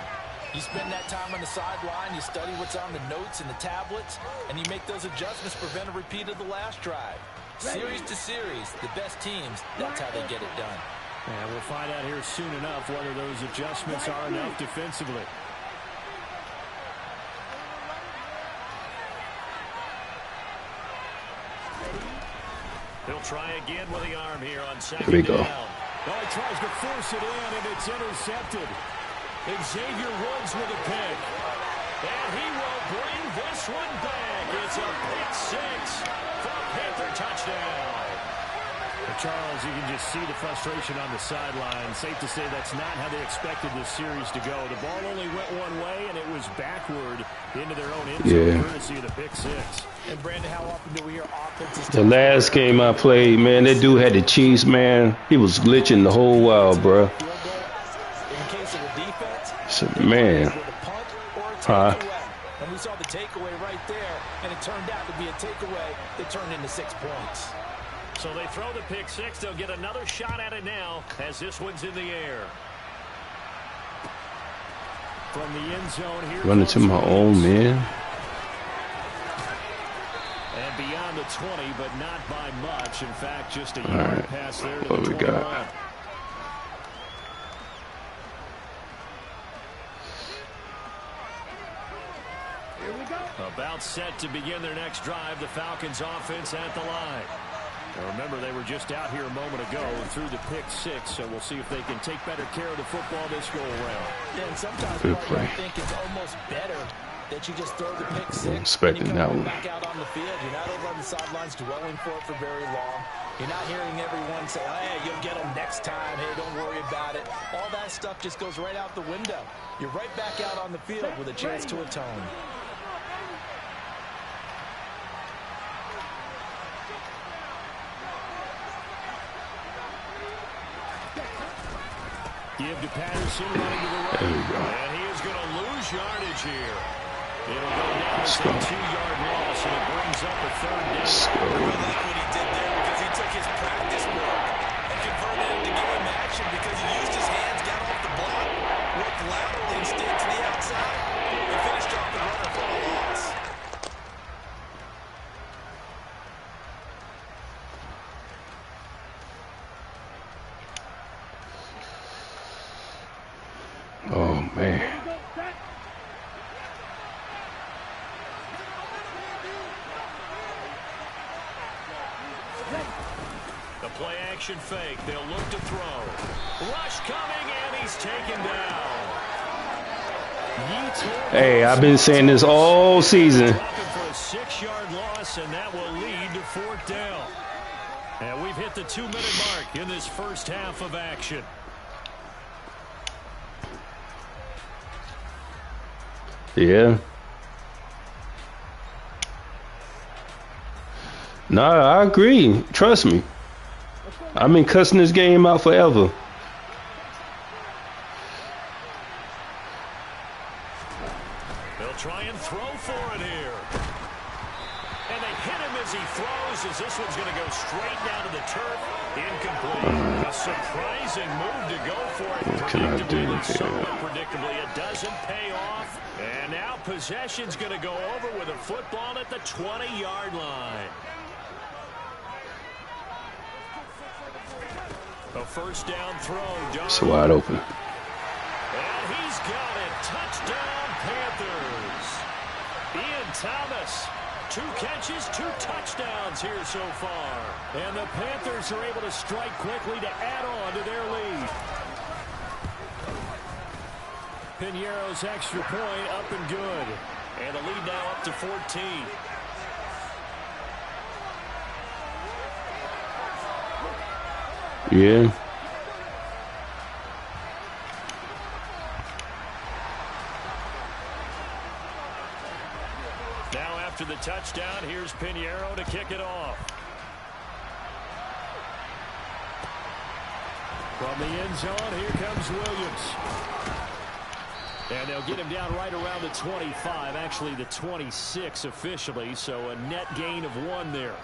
You spend that time on the sideline, you study what's on the notes and the tablets, and you make those adjustments to prevent a repeat of the last drive. Series to series, the best teams, that's how they get it done. And we'll find out here soon enough whether those adjustments are enough defensively. He'll try again with the arm here on second down. Here we go. Oh, he tries to force it in, and it's intercepted. Xavier Woods with a pick. And he will bring this one back. It's a pick six for a Panther touchdown. Well, Charles, you can just see the frustration on the sideline. Safe to say that's not how they expected this series to go. The ball only went one way, and it was backward into their own end zone, courtesy of the pick six. And Brandon, how often do we hear offenses? The last game I played, man, that dude had the Chiefs, man. He was glitching the whole while, bro. So, man. Huh? And we saw the takeaway right there, and it turned out to be a takeaway that turned into 6 points. So they throw the pick six. They'll get another shot at it now as this one's in the air. From the end zone here. Running to my own man. And beyond the 20, but not by much. In fact, just a yard pass there to What the we 21. got? About set to begin their next drive. The Falcons offense at the line. Now remember, they were just out here a moment ago through the pick six, so we'll see if they can take better care of the football this go around. Yeah, and sometimes I think it's almost better that you just throw the pick six. Expecting that one. Back out on the field. You're not over on the sidelines dwelling for it for very long. You're not hearing everyone say, hey, you'll get them next time. Hey, don't worry about it. All that stuff just goes right out the window. You're right back out on the field with a chance to atone. Give to Patterson running to the right. And he is going to lose yardage here. It'll go down as a 2-yard loss, and it brings up a third down. I really like what he did there because he took his practice work and converted it into game action because he used his hands, got off the block, worked laterally instead to the outside, and finished off the runner for a loss. Oh, man. The play action fake. They'll look to throw. Rush coming, and he's taken down. Hey, I've been saying this all season. For a 6-yard loss, and that will lead to 4th down. And we've hit the 2-minute mark in this first half of action. Yeah. No, I agree. Trust me. I've been cussing this game out forever. They'll try and throw for it here. And they hit him as he throws, as this one's going to go straight down to the turf. Incomplete. A surprising move to go for it. What can I do here? Somewhat predictably, it doesn't pay off. And now possession's going to go over with a football at the 20-yard line. A first down throw. It's wide open. And he's got it. Touchdown, Panthers. Ian Thomas. 2 catches, 2 touchdowns here so far. And the Panthers are able to strike quickly to add on to their lead. Piñeiro's extra point up and good. And the lead now up to 14. Yeah. Now after the touchdown, here's Piñeiro to kick it off. From the end zone, here comes Williams. And they'll get him down right around the 25, actually the 26 officially, so a net gain of 1 there.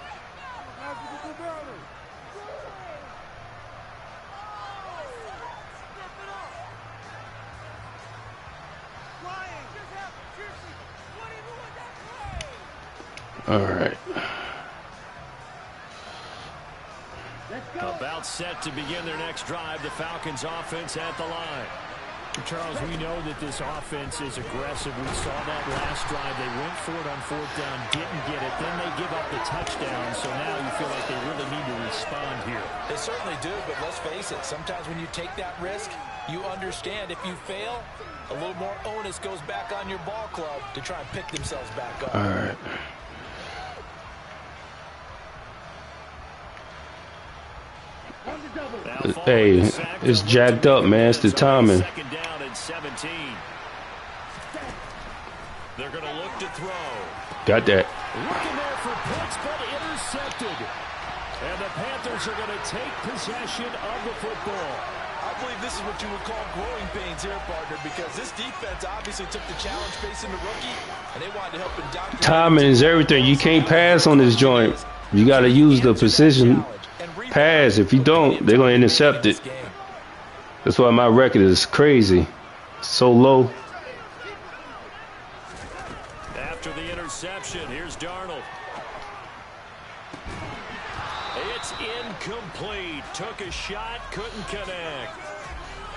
All right. About set to begin their next drive. The Falcons offense at the line. Charles, we know that this offense is aggressive. We saw that last drive. They went for it on 4th down, didn't get it. Then they give up the touchdown. So now you feel like they really need to respond here. They certainly do, but let's face it. Sometimes when you take that risk, you understand if you fail, a little more onus goes back on your ball club to try and pick themselves back up. All right. Hey, it's jacked up, man. It's the timing. Second down and 17. They're going to look to throw. Got that. Looking there for points, but intercepted. And the Panthers are going to take possession of the football. I believe this is what you would call growing pains here, partner, because this defense obviously took the challenge facing the rookie, and they wanted to help indoctrinate. Timing is everything. You can't pass on this joint. You got to use the precision pass. If you don't, they're going to intercept it. That's why my record is crazy. So low. After the interception, here's Darnold. It's incomplete. Took a shot, couldn't connect.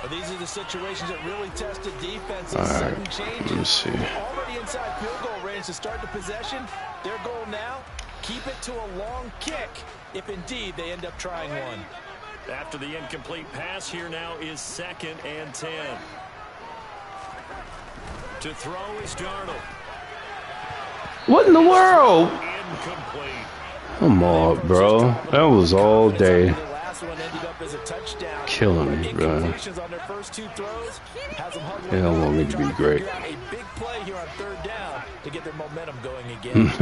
But these are the situations that really test the defense. All Sudden right, changes. let me see. Already inside field goal range to start the possession. Their goal now, keep it to a long kick if indeed they end up trying one. After the incomplete pass, here now is 2nd and 10. To throw is Darnold. What in the world? Incomplete. Come on, bro. That was all day. The last one ended up as a touchdown. Killing me, bro. Incompletions on their first 2 throws has them huddling. They don't want me to be great. A big play here on 3rd down to get their momentum going again.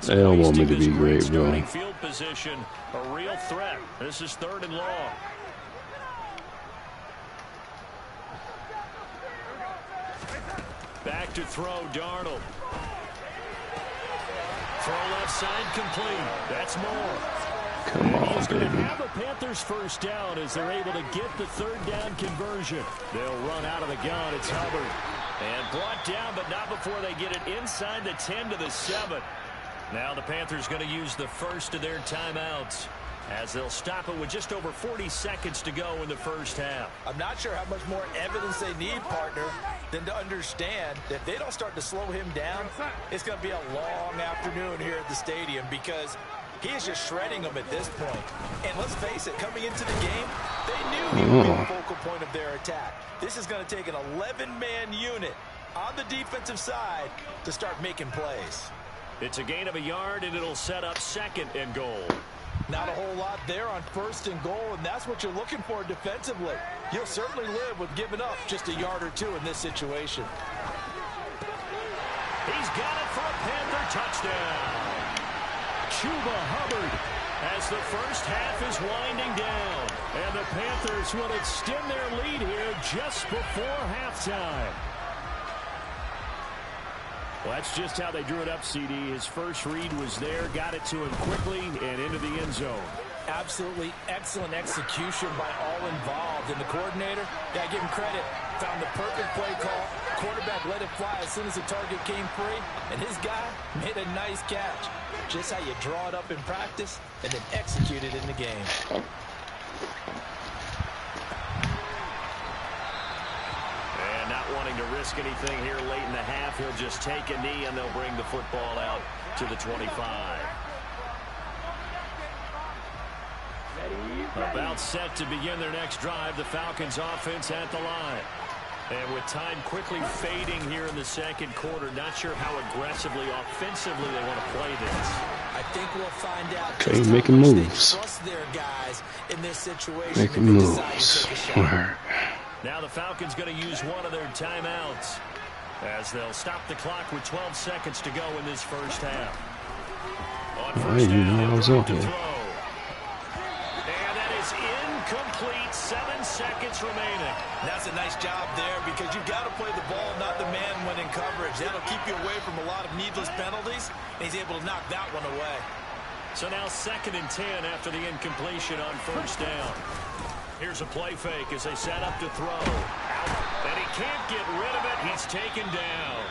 They don't want me to be great, bro. Field position, a real threat. This is 3rd and long. Back to throw, Darnold. Throw left side complete. That's more. Come on, He's going to baby. have the Panthers first down as they're able to get the 3rd down conversion. They'll run out of the gun. It's Hubbard. And brought down, but not before they get it inside the 10 to the 7. Now the Panthers going to use the first of their timeouts as they'll stop it with just over 40 seconds to go in the first half. I'm not sure how much more evidence they need, partner, than to understand that if they don't start to slow him down, it's going to be a long afternoon here at the stadium because he is just shredding them at this point. And let's face it, coming into the game, they knew he would be the focal point of their attack. This is going to take an 11-man unit on the defensive side to start making plays. It's a gain of a yard, and it'll set up 2nd and goal. Not a whole lot there on 1st and goal, and that's what you're looking for defensively. You'll certainly live with giving up just a yard or 2 in this situation. He's got it for a Panther touchdown. Chuba Hubbard as the first half is winding down. And the Panthers will extend their lead here just before halftime. Well, that's just how they drew it up, CD. His first read was there, got it to him quickly, and into the end zone. Absolutely excellent execution by all involved. And the coordinator, yeah, give him credit, found the perfect play call. Quarterback let it fly as soon as the target came free, and his guy made a nice catch. Just how you draw it up in practice and then execute it in the game. Wanting to risk anything here late in the half, he'll just take a knee and they'll bring the football out to the 25. About set to begin their next drive, the Falcons offense at the line. And with time quickly fading here in the 2nd quarter, not sure how aggressively, offensively they want to play this. I think we'll find out. Okay, making moves. Trust their guys in this situation. Making moves. All right. Now the Falcons going to use one of their timeouts as they'll stop the clock with 12 seconds to go in this first half. On first down, I was on here. And that is incomplete. 7 seconds remaining. That's a nice job there because you've got to play the ball, not the man when in coverage. That'll keep you away from a lot of needless penalties, and he's able to knock that one away. So now 2nd and 10 after the incompletion on first down. Here's a play fake as they set up to throw. And he can't get rid of it. He's taken down.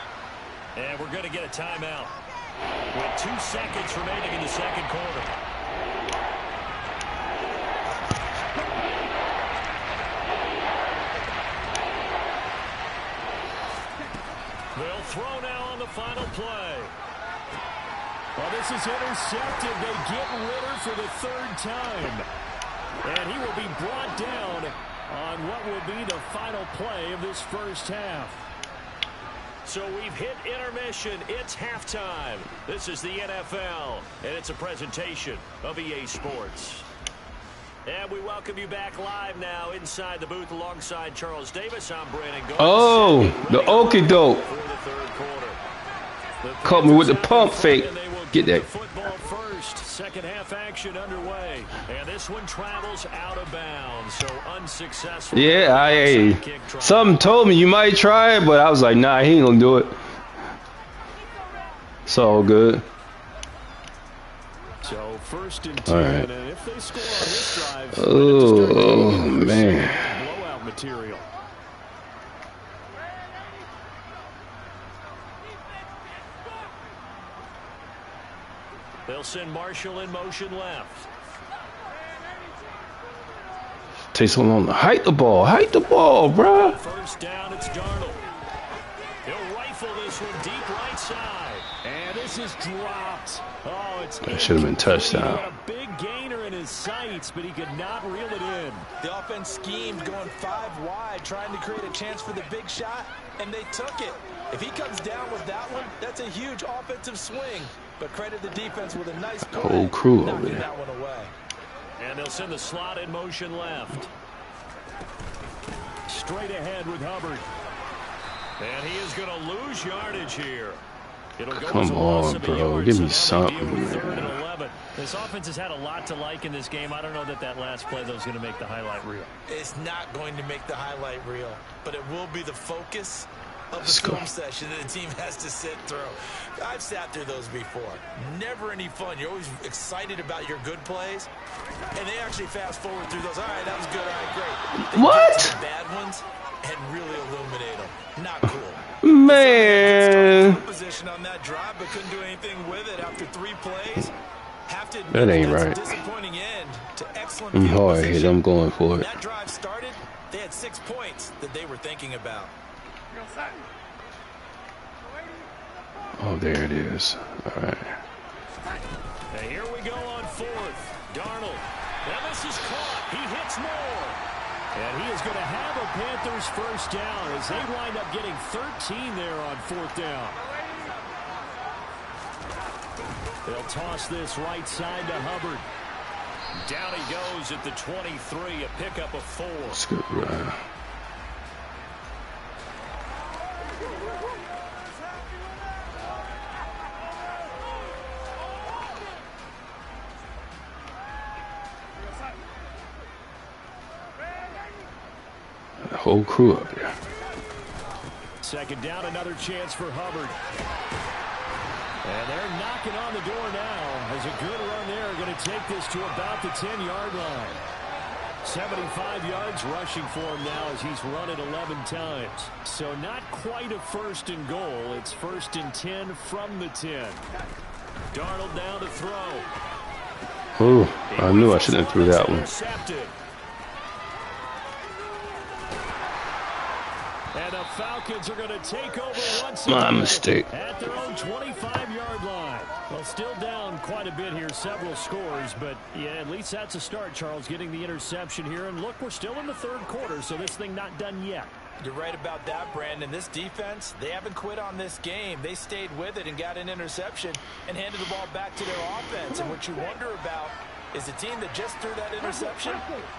And we're going to get a timeout. With 2 seconds remaining in the second quarter. They'll throw now on the final play. Well, this is intercepted. They get Ritter for the 3rd time. And he will be brought down on what will be the final play of this first half. So we've hit intermission. It's halftime. This is the NFL, and it's a presentation of EA Sports. And we welcome you back live now inside the booth alongside Charles Davis. I'm Brandon Gold. Oh, the okie doke. Caught me with the pump fake. Get that. Football first. Second half action underway. And this one travels out of bounds. So unsuccessful. Yeah, something told me you might try it, but I was like, nah, he ain't gonna do it. It's all good. So first and 10, right. and if they score on this drive, Oh man. blowout material. They'll send Marshall in motion left. Takes so long to hike the ball, bruh. First down, it's Darnold. He'll rifle this one deep right side. And this is dropped. Oh, it's That should have been touchdown. a big gainer in his sights, but he could not reel it in. The offense schemed going 5 wide, trying to create a chance for the big shot, and they took it. If he comes down with that one, that's a huge offensive swing. But credit the defense with a nice play. Whole crew over knocking there. that one away. And they'll send the slot in motion left. Straight ahead with Hubbard. And he is going to lose yardage here. It'll go as a Come loss on, of a bro. yard, Give so me now they something, deal with 3rd and man. 11. This offense has had a lot to like in this game. I don't know that that last play, though, is going to make the highlight reel. It's not going to make the highlight reel, but it will be the focus of the Let's go. film session that the team has to sit through. I've sat through those before. Never any fun. You're always excited about your good plays, and they actually fast forward through those. All right, that was good. All right, great. They What? get to the bad ones and really illuminate them. Not cool. Man. Position on that drive, but couldn't do anything with it after 3 plays. Have to admit That ain't that's right. a disappointing end to excellent I'm field hard hit. position. I'm going for When it. that drive started, they had 6 points that they were thinking about. Oh, there it is. All right. And here we go on 4th. Darnold. And this is caught. He hits more. And he is going to have a Panthers first down as they wind up getting 13 there on 4th down. They'll toss this right side to Hubbard. Down he goes at the 23, a pickup of 4. Let's go, right. The whole crew up there. Second down, another chance for Hubbard. And they're knocking on the door now as a good run there. Going to take this to about the 10-yard line. 75 yards rushing for him now as he's run it 11 times. So not quite a 1st and goal. It's 1st and 10 from the 10. Darnold down to throw. Oh, I knew I shouldn't have threw that one. Intercepted. And the Falcons are going to take over once My again mistake. at their own 25-yard line. Well, still down quite a bit here, several scores, but yeah, at least that's a start, Charles, getting the interception here. And look, we're still in the 3rd quarter, so this thing not done yet. You're right about that, Brandon. This defense, they haven't quit on this game. They stayed with it and got an interception and handed the ball back to their offense. And what you wonder about is the team that just threw that interception,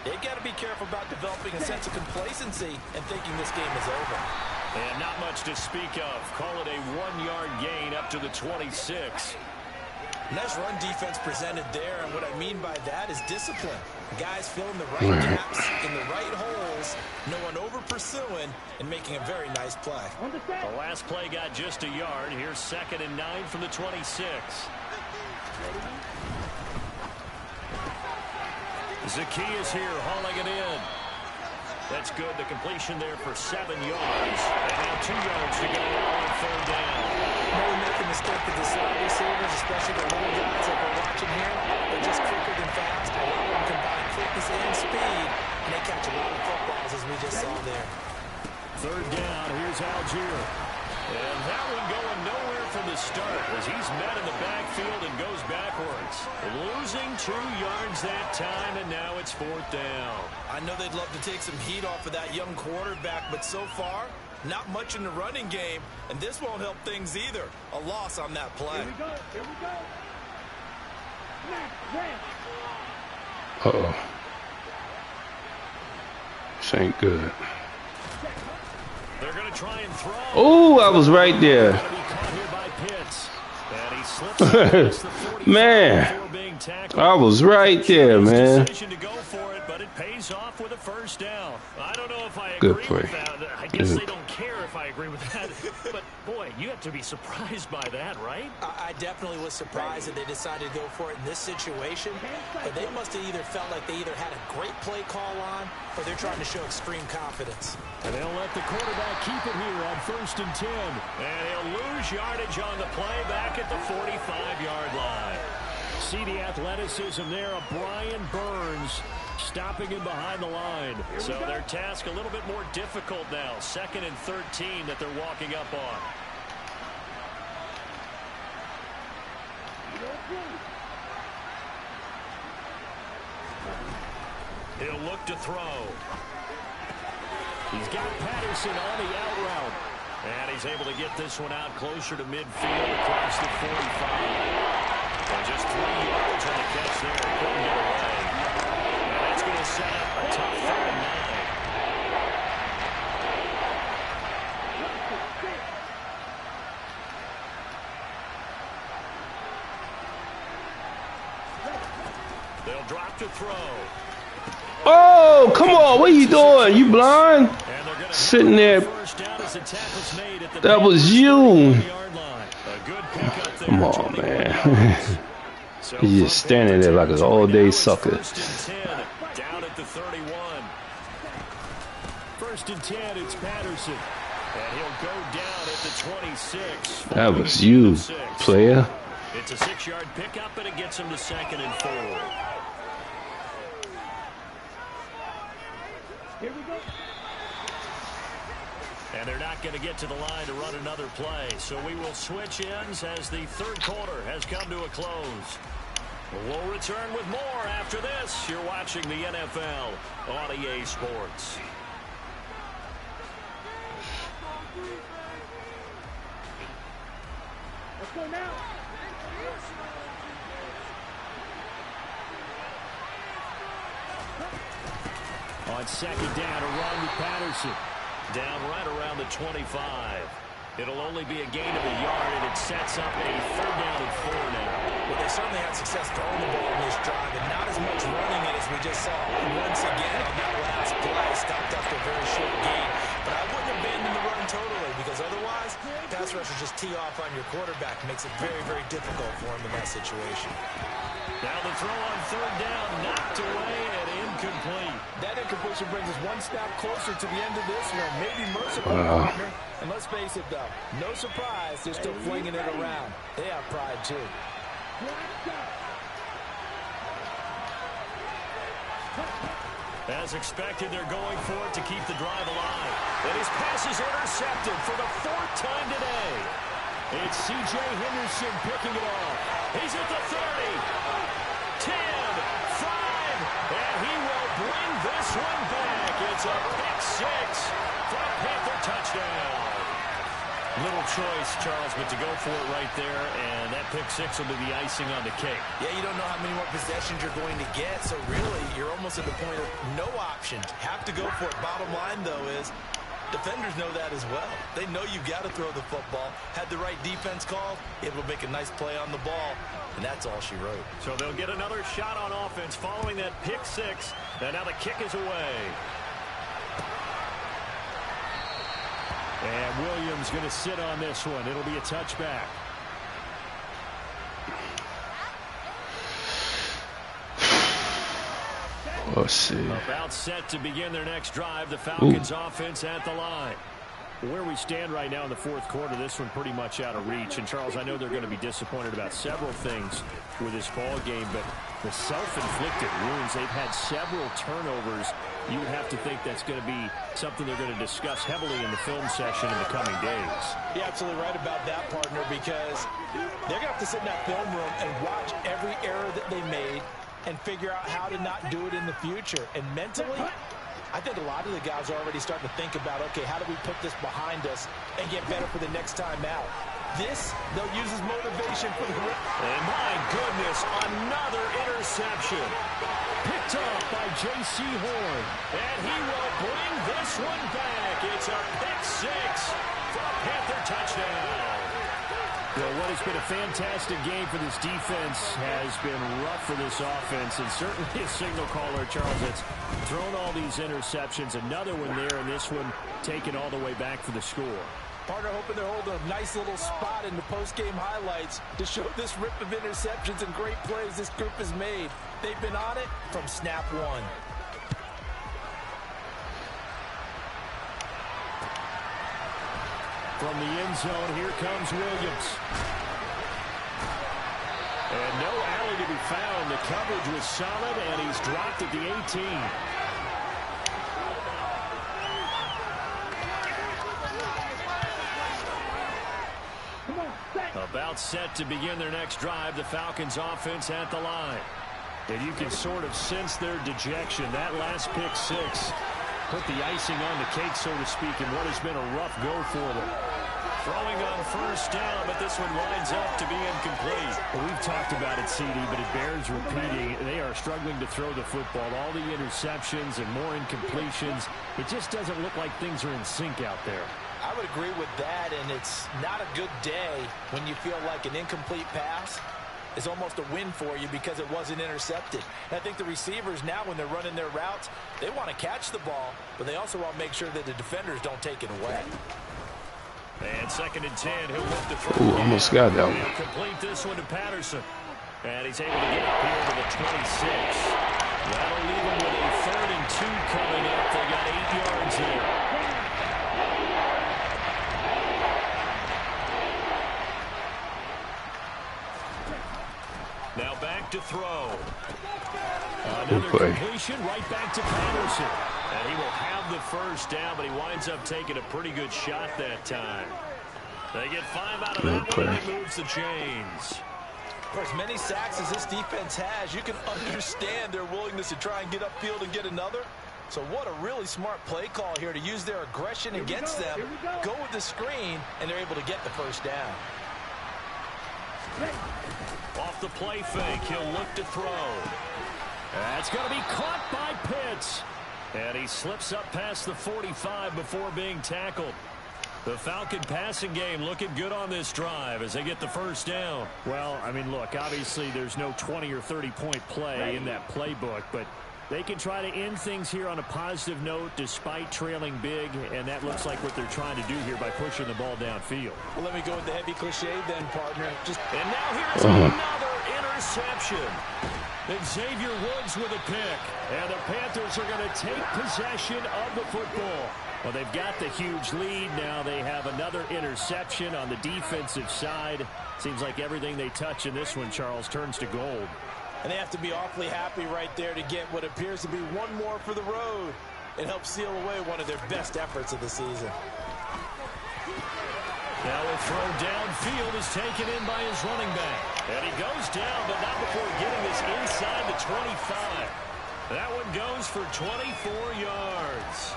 they've got to be careful about developing a sense of complacency and thinking this game is over. And not much to speak of. Call it a 1-yard gain up to the 26. Nice run defense presented there, and what I mean by that is discipline. Guys filling the right gaps in the right holes, no one over-pursuing, and making a very nice play. The last play got just a yard. Here's 2nd and 9 from the 26. Zacchaeus here hauling it in. That's good. The completion there for 7 yards. And now 2 yards to go on 3rd down. Never make a mistake with the slot receiver. Third down, here's Algier. And that one going nowhere from the start as he's met in the backfield and goes backwards. Losing 2 yards that time, and now it's 4th down. I know they'd love to take some heat off of that young quarterback, but so far, not much in the running game, and this won't help things either. A loss on that play. Here we go. Here we go. Uh-oh. This ain't good. They're going to try and throw. Oh, I was right there. Man, I was right there, man. To go for it, but it pays off with a first down. I don't know if I agree Good play. with that. I guess they don't care if I agree with that. But, boy, you have to be surprised by that, right? I definitely was surprised that they decided to go for it in this situation, but they must have either felt like they either had a great play call on or they're trying to show extreme confidence. And they'll let the quarterback keep it here on 1st and 10. And he'll lose yardage on the play back at the 45-yard line. See the athleticism there of Brian Burns stopping him behind the line. So their task a little bit more difficult now. 2nd and 13 that they're walking up on. He'll look to throw. He's got Patterson on the out route. And he's able to get this one out closer to midfield across the 45. And just 3 yards on the catch there. Couldn't get away. And that's going to set up a tough 3rd and 9. They'll drop to throw. Oh, come on. What are you doing? You blind? Sitting there. That was you. Come on, man. He's just standing there like an all-day sucker. Down at the 31. 1st and 10, it's Patterson. And he'll go down at the 26. That was you, player. It's a 6-yard pickup, and it gets him to 2nd and 4. Here we go. And they're not going to get to the line to run another play. So we will switch ends as the 3rd quarter has come to a close. We'll return with more after this. You're watching the NFL on EA Sports. Let's go now. On 2nd down, a run with Patterson. Down right around the 25. It'll only be a gain of a yard, and it sets up a 3rd down and 4 now. Well, they certainly had success throwing the ball in this drive, and not as much running it as we just saw once again on that last play. Stopped after a very short gain. But I wouldn't abandon the run totally, because otherwise, pass rushers just tee off on your quarterback. Makes it very, very difficult for him in that situation. Now the throw on 3rd down, knocked away and incomplete. That incompletion brings us one step closer to the end of this one. Maybe merciful, partner. And let's face it, though, no surprise, they're still flinging it around. They have pride, too. As expected, they're going for it to keep the drive alive. And his pass is intercepted for the 4th time today. It's C.J. Henderson picking it off. He's at the 30, 10, 5, and he will bring this one back. It's a pick 6 for a Panther touchdown. Little choice, Charles, but to go for it right there, and that pick 6 will be the icing on the cake. Yeah, you don't know how many more possessions you're going to get, so really, you're almost at the point of no options. Have to go for it. Bottom line, though, is defenders know that as well. They know you've got to throw the football. Had the right defense called, able to make a nice play on the ball, and that's all she wrote. So they'll get another shot on offense following that pick 6, and now the kick is away. And Williams going to sit on this one. It'll be a touchback. Let's see. About set to begin their next drive. The Falcons offense at the line. Where we stand right now in the 4th quarter, this one pretty much out of reach. And, Charles, I know they're going to be disappointed about several things with this ball game, but the self-inflicted wounds, they've had several turnovers you would have to think that's going to be something they're going to discuss heavily in the film session in the coming days. You're absolutely right about that, partner, because they're going to have to sit in that film room and watch every error that they made and figure out how to not do it in the future. And mentally, I think a lot of the guys are already starting to think about, okay, how do we put this behind us and get better for the next time out? This, they'll use as motivation for the rip. And my goodness, another interception. Picked off by J.C. Horn. And he will bring this one back. It's a pick six for a Panther touchdown. Well, what has been a fantastic game for this defense has been rough for this offense, and certainly a signal caller, Charles, that's thrown all these interceptions. Another one there, and this one taken all the way back for the score. Partner hoping they're holding a nice little spot in the post-game highlights to show this rip of interceptions and great plays this group has made. They've been on it from snap one. From the end zone, here comes Williams. And no alley to be found. The coverage was solid, and he's dropped at the 18. About set to begin their next drive, the Falcons offense at the line. And you can sort of sense their dejection. That last pick six put the icing on the cake, so to speak, in what has been a rough go for them. Throwing on first down, but this one winds up to be incomplete. Well, we've talked about it, CD, but it bears repeating. They are struggling to throw the football. All the interceptions and more incompletions. It just doesn't look like things are in sync out there. I would agree with that, and it's not a good day when you feel like an incomplete pass is almost a win for you because it wasn't intercepted. And I think the receivers now, when they're running their routes, they want to catch the ball, but they also want to make sure that the defenders don't take it away. And 2nd and 10, he'll look to throw. Ooh, almost got that one. He'll complete this one to Patterson. And he's able to get up here to the 26. That'll leave him with a 3rd and 2 coming up. They got 8 yards there. Now back to throw. Another completion right back to Patterson. And he will have the first down, but he winds up taking a pretty good shot that time. They get 5 out of that one, and it moves the chains. For as many sacks as this defense has, you can understand their willingness to try and get upfield and get another. So what a really smart play call here to use their aggression against them, go with the screen, and they're able to get the first down. Off the play fake, he'll look to throw. That's going to be caught by Pitts. And he slips up past the 45 before being tackled. The Falcon passing game looking good on this drive as they get the first down. Well, I mean, look, obviously there's no 20 or 30-point play in that playbook, but they can try to end things here on a positive note despite trailing big, and that looks like what they're trying to do here by pushing the ball downfield. Well, let me go with the heavy cliche then, partner. And now here's another interception. And Xavier Woods with a pick. And the Panthers are going to take possession of the football. Well, they've got the huge lead. Now they have another interception on the defensive side. Seems like everything they touch in this one, Charles, turns to gold. And they have to be awfully happy right there to get what appears to be one more for the road. It helps seal away one of their best efforts of the season. Now a throw downfield is taken in by his running back. And he goes down, but not before getting this inside the 25. That one goes for 24 yards.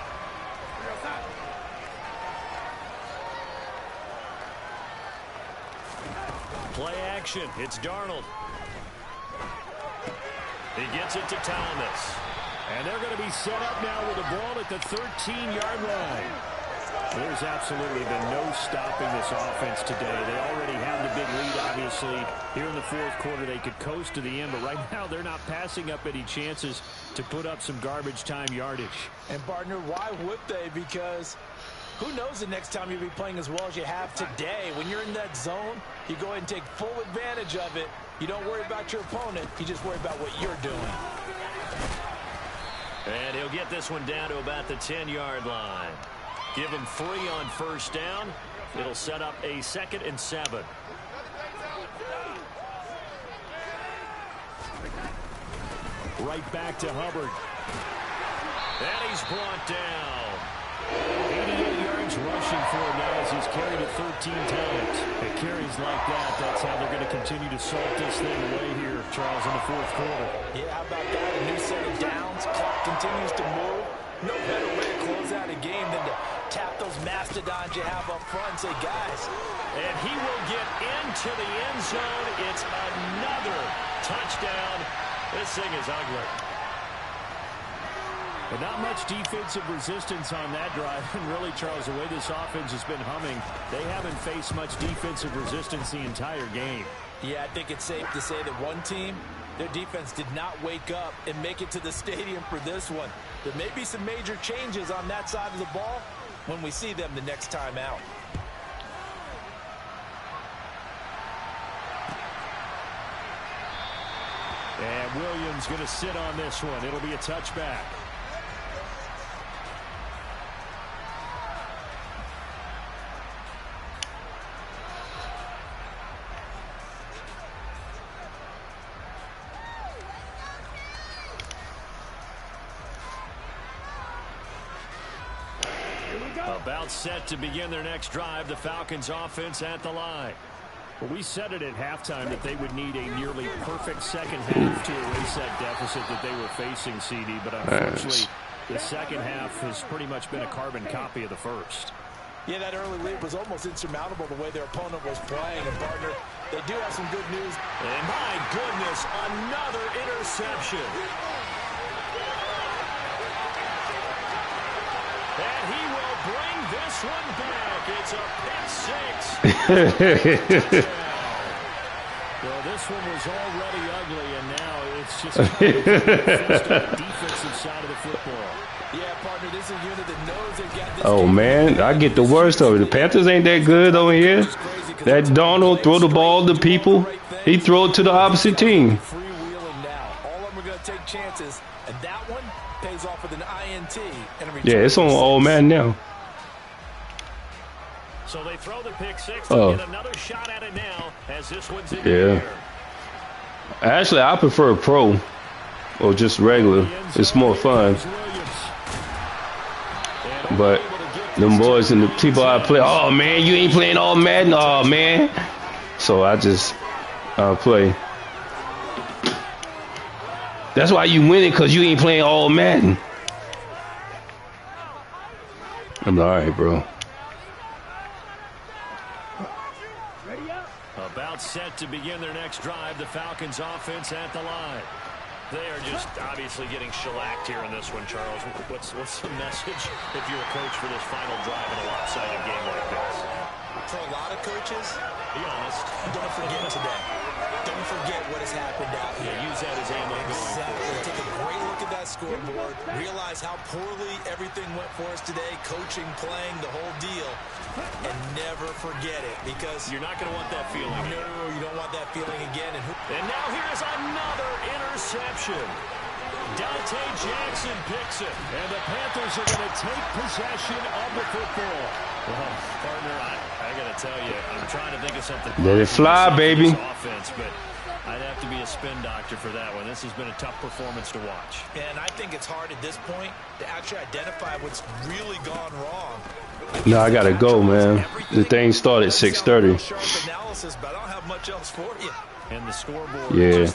Play action. It's Darnold. He gets it to Thomas. And they're going to be set up now with the ball at the 13-yard line. There's absolutely been no stopping this offense today. They already have the big lead, obviously. Here in the fourth quarter, they could coast to the end, but right now they're not passing up any chances to put up some garbage time yardage. And, partner, why would they? Because who knows the next time you'll be playing as well as you have today. When you're in that zone, you go ahead and take full advantage of it. You don't worry about your opponent. You just worry about what you're doing. And he'll get this one down to about the 10-yard line. Give him 3 on first down. It'll set up a 2nd and 7. Right back to Hubbard. And he's brought down. 88 yards rushing for him now as he's carried it 13 times. At carries like that, that's how they're going to continue to salt this thing away here, Charles, in the fourth quarter. Yeah, how about that? A new set of downs. Clock continues to move. No better way to close out a game than to tap those mastodons you have up front and say, guys. And he will get into the end zone. It's another touchdown. This thing is ugly. But not much defensive resistance on that drive. And really, Charles, the way this offense has been humming, they haven't faced much defensive resistance the entire game. Yeah, I think it's safe to say that one team, their defense did not wake up and make it to the stadium for this one. There may be some major changes on that side of the ball when we see them the next time out. And Williams going to sit on this one. It'll be a touchback. About set to begin their next drive. The Falcons offense at the line. Well, we said it at halftime that they would need a nearly perfect second half to erase that deficit that they were facing, CD. But unfortunately, the second half has pretty much been a carbon copy of the first. Yeah, that early lead was almost insurmountable the way their opponent was playing. And, partner, they do have some good news. And, my goodness, another interception. And he will bring this one back. It's a pick six. Well, this one was already ugly, and now it's just the defensive side of the football. Yeah, partner, this is a unit that knows they've got this. Oh, man, I get the worst of it. The Panthers ain't that good over here. That Donald throw the ball to people. He throw it to the opposite team. Freewheeling now. All of them are going to take chances, and that one pays off with an INT. And a Yeah, it's on all man now. So they throw the pick six. Get another shot at it now as this one's in the air. Actually, I prefer pro or just regular. It's more fun. But them boys and the people I play, oh man, you ain't playing all Madden, oh man. So I just play. That's why you winning, because you ain't playing all Madden. I'm all right, bro. About set to begin their next drive. The Falcons offense at the line. They are just obviously getting shellacked here in this one, Charles. What's the message if you're a coach for this final drive in a lopsided game like this? For a lot of coaches, be honest, don't forget today. Don't forget what has happened out here. Yeah, use that as ammo going forward. Take a great look at that scoreboard. Realize how poorly everything went for us today. Coaching, playing, the whole deal. And never forget it, because you're not going to want that feeling. No, you don't want that feeling again. And now here's another interception. Dante Jackson picks it, and the Panthers are going to take possession of the football. Well, partner, I got to tell you, I'm trying to think of something. Let it fly, baby. Offense, but I'd have to be a spin doctor for that one. This has been a tough performance to watch. And I think it's hard at this point to actually identify what's really gone wrong. No, I gotta go, man. The thing started 6:30. But I don't have much else for you. And the scoreboard Yeah,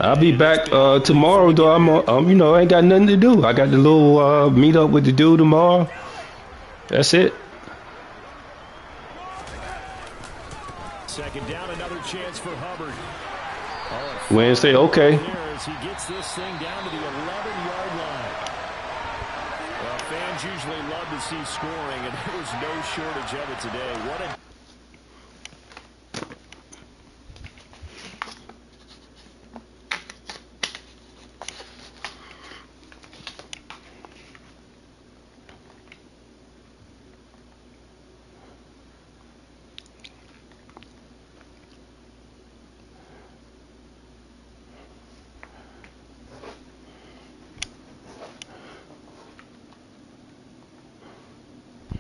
I'll be back tomorrow. Though I'm, you know, I ain't got nothing to do. I got the little meet up with the dude tomorrow. That's it. Second down, another chance for Hubbard. Wednesday, okay. He gets this thing down to the 11-yard line. Well, fans usually love to see scoring, and there was no shortage of it today. What a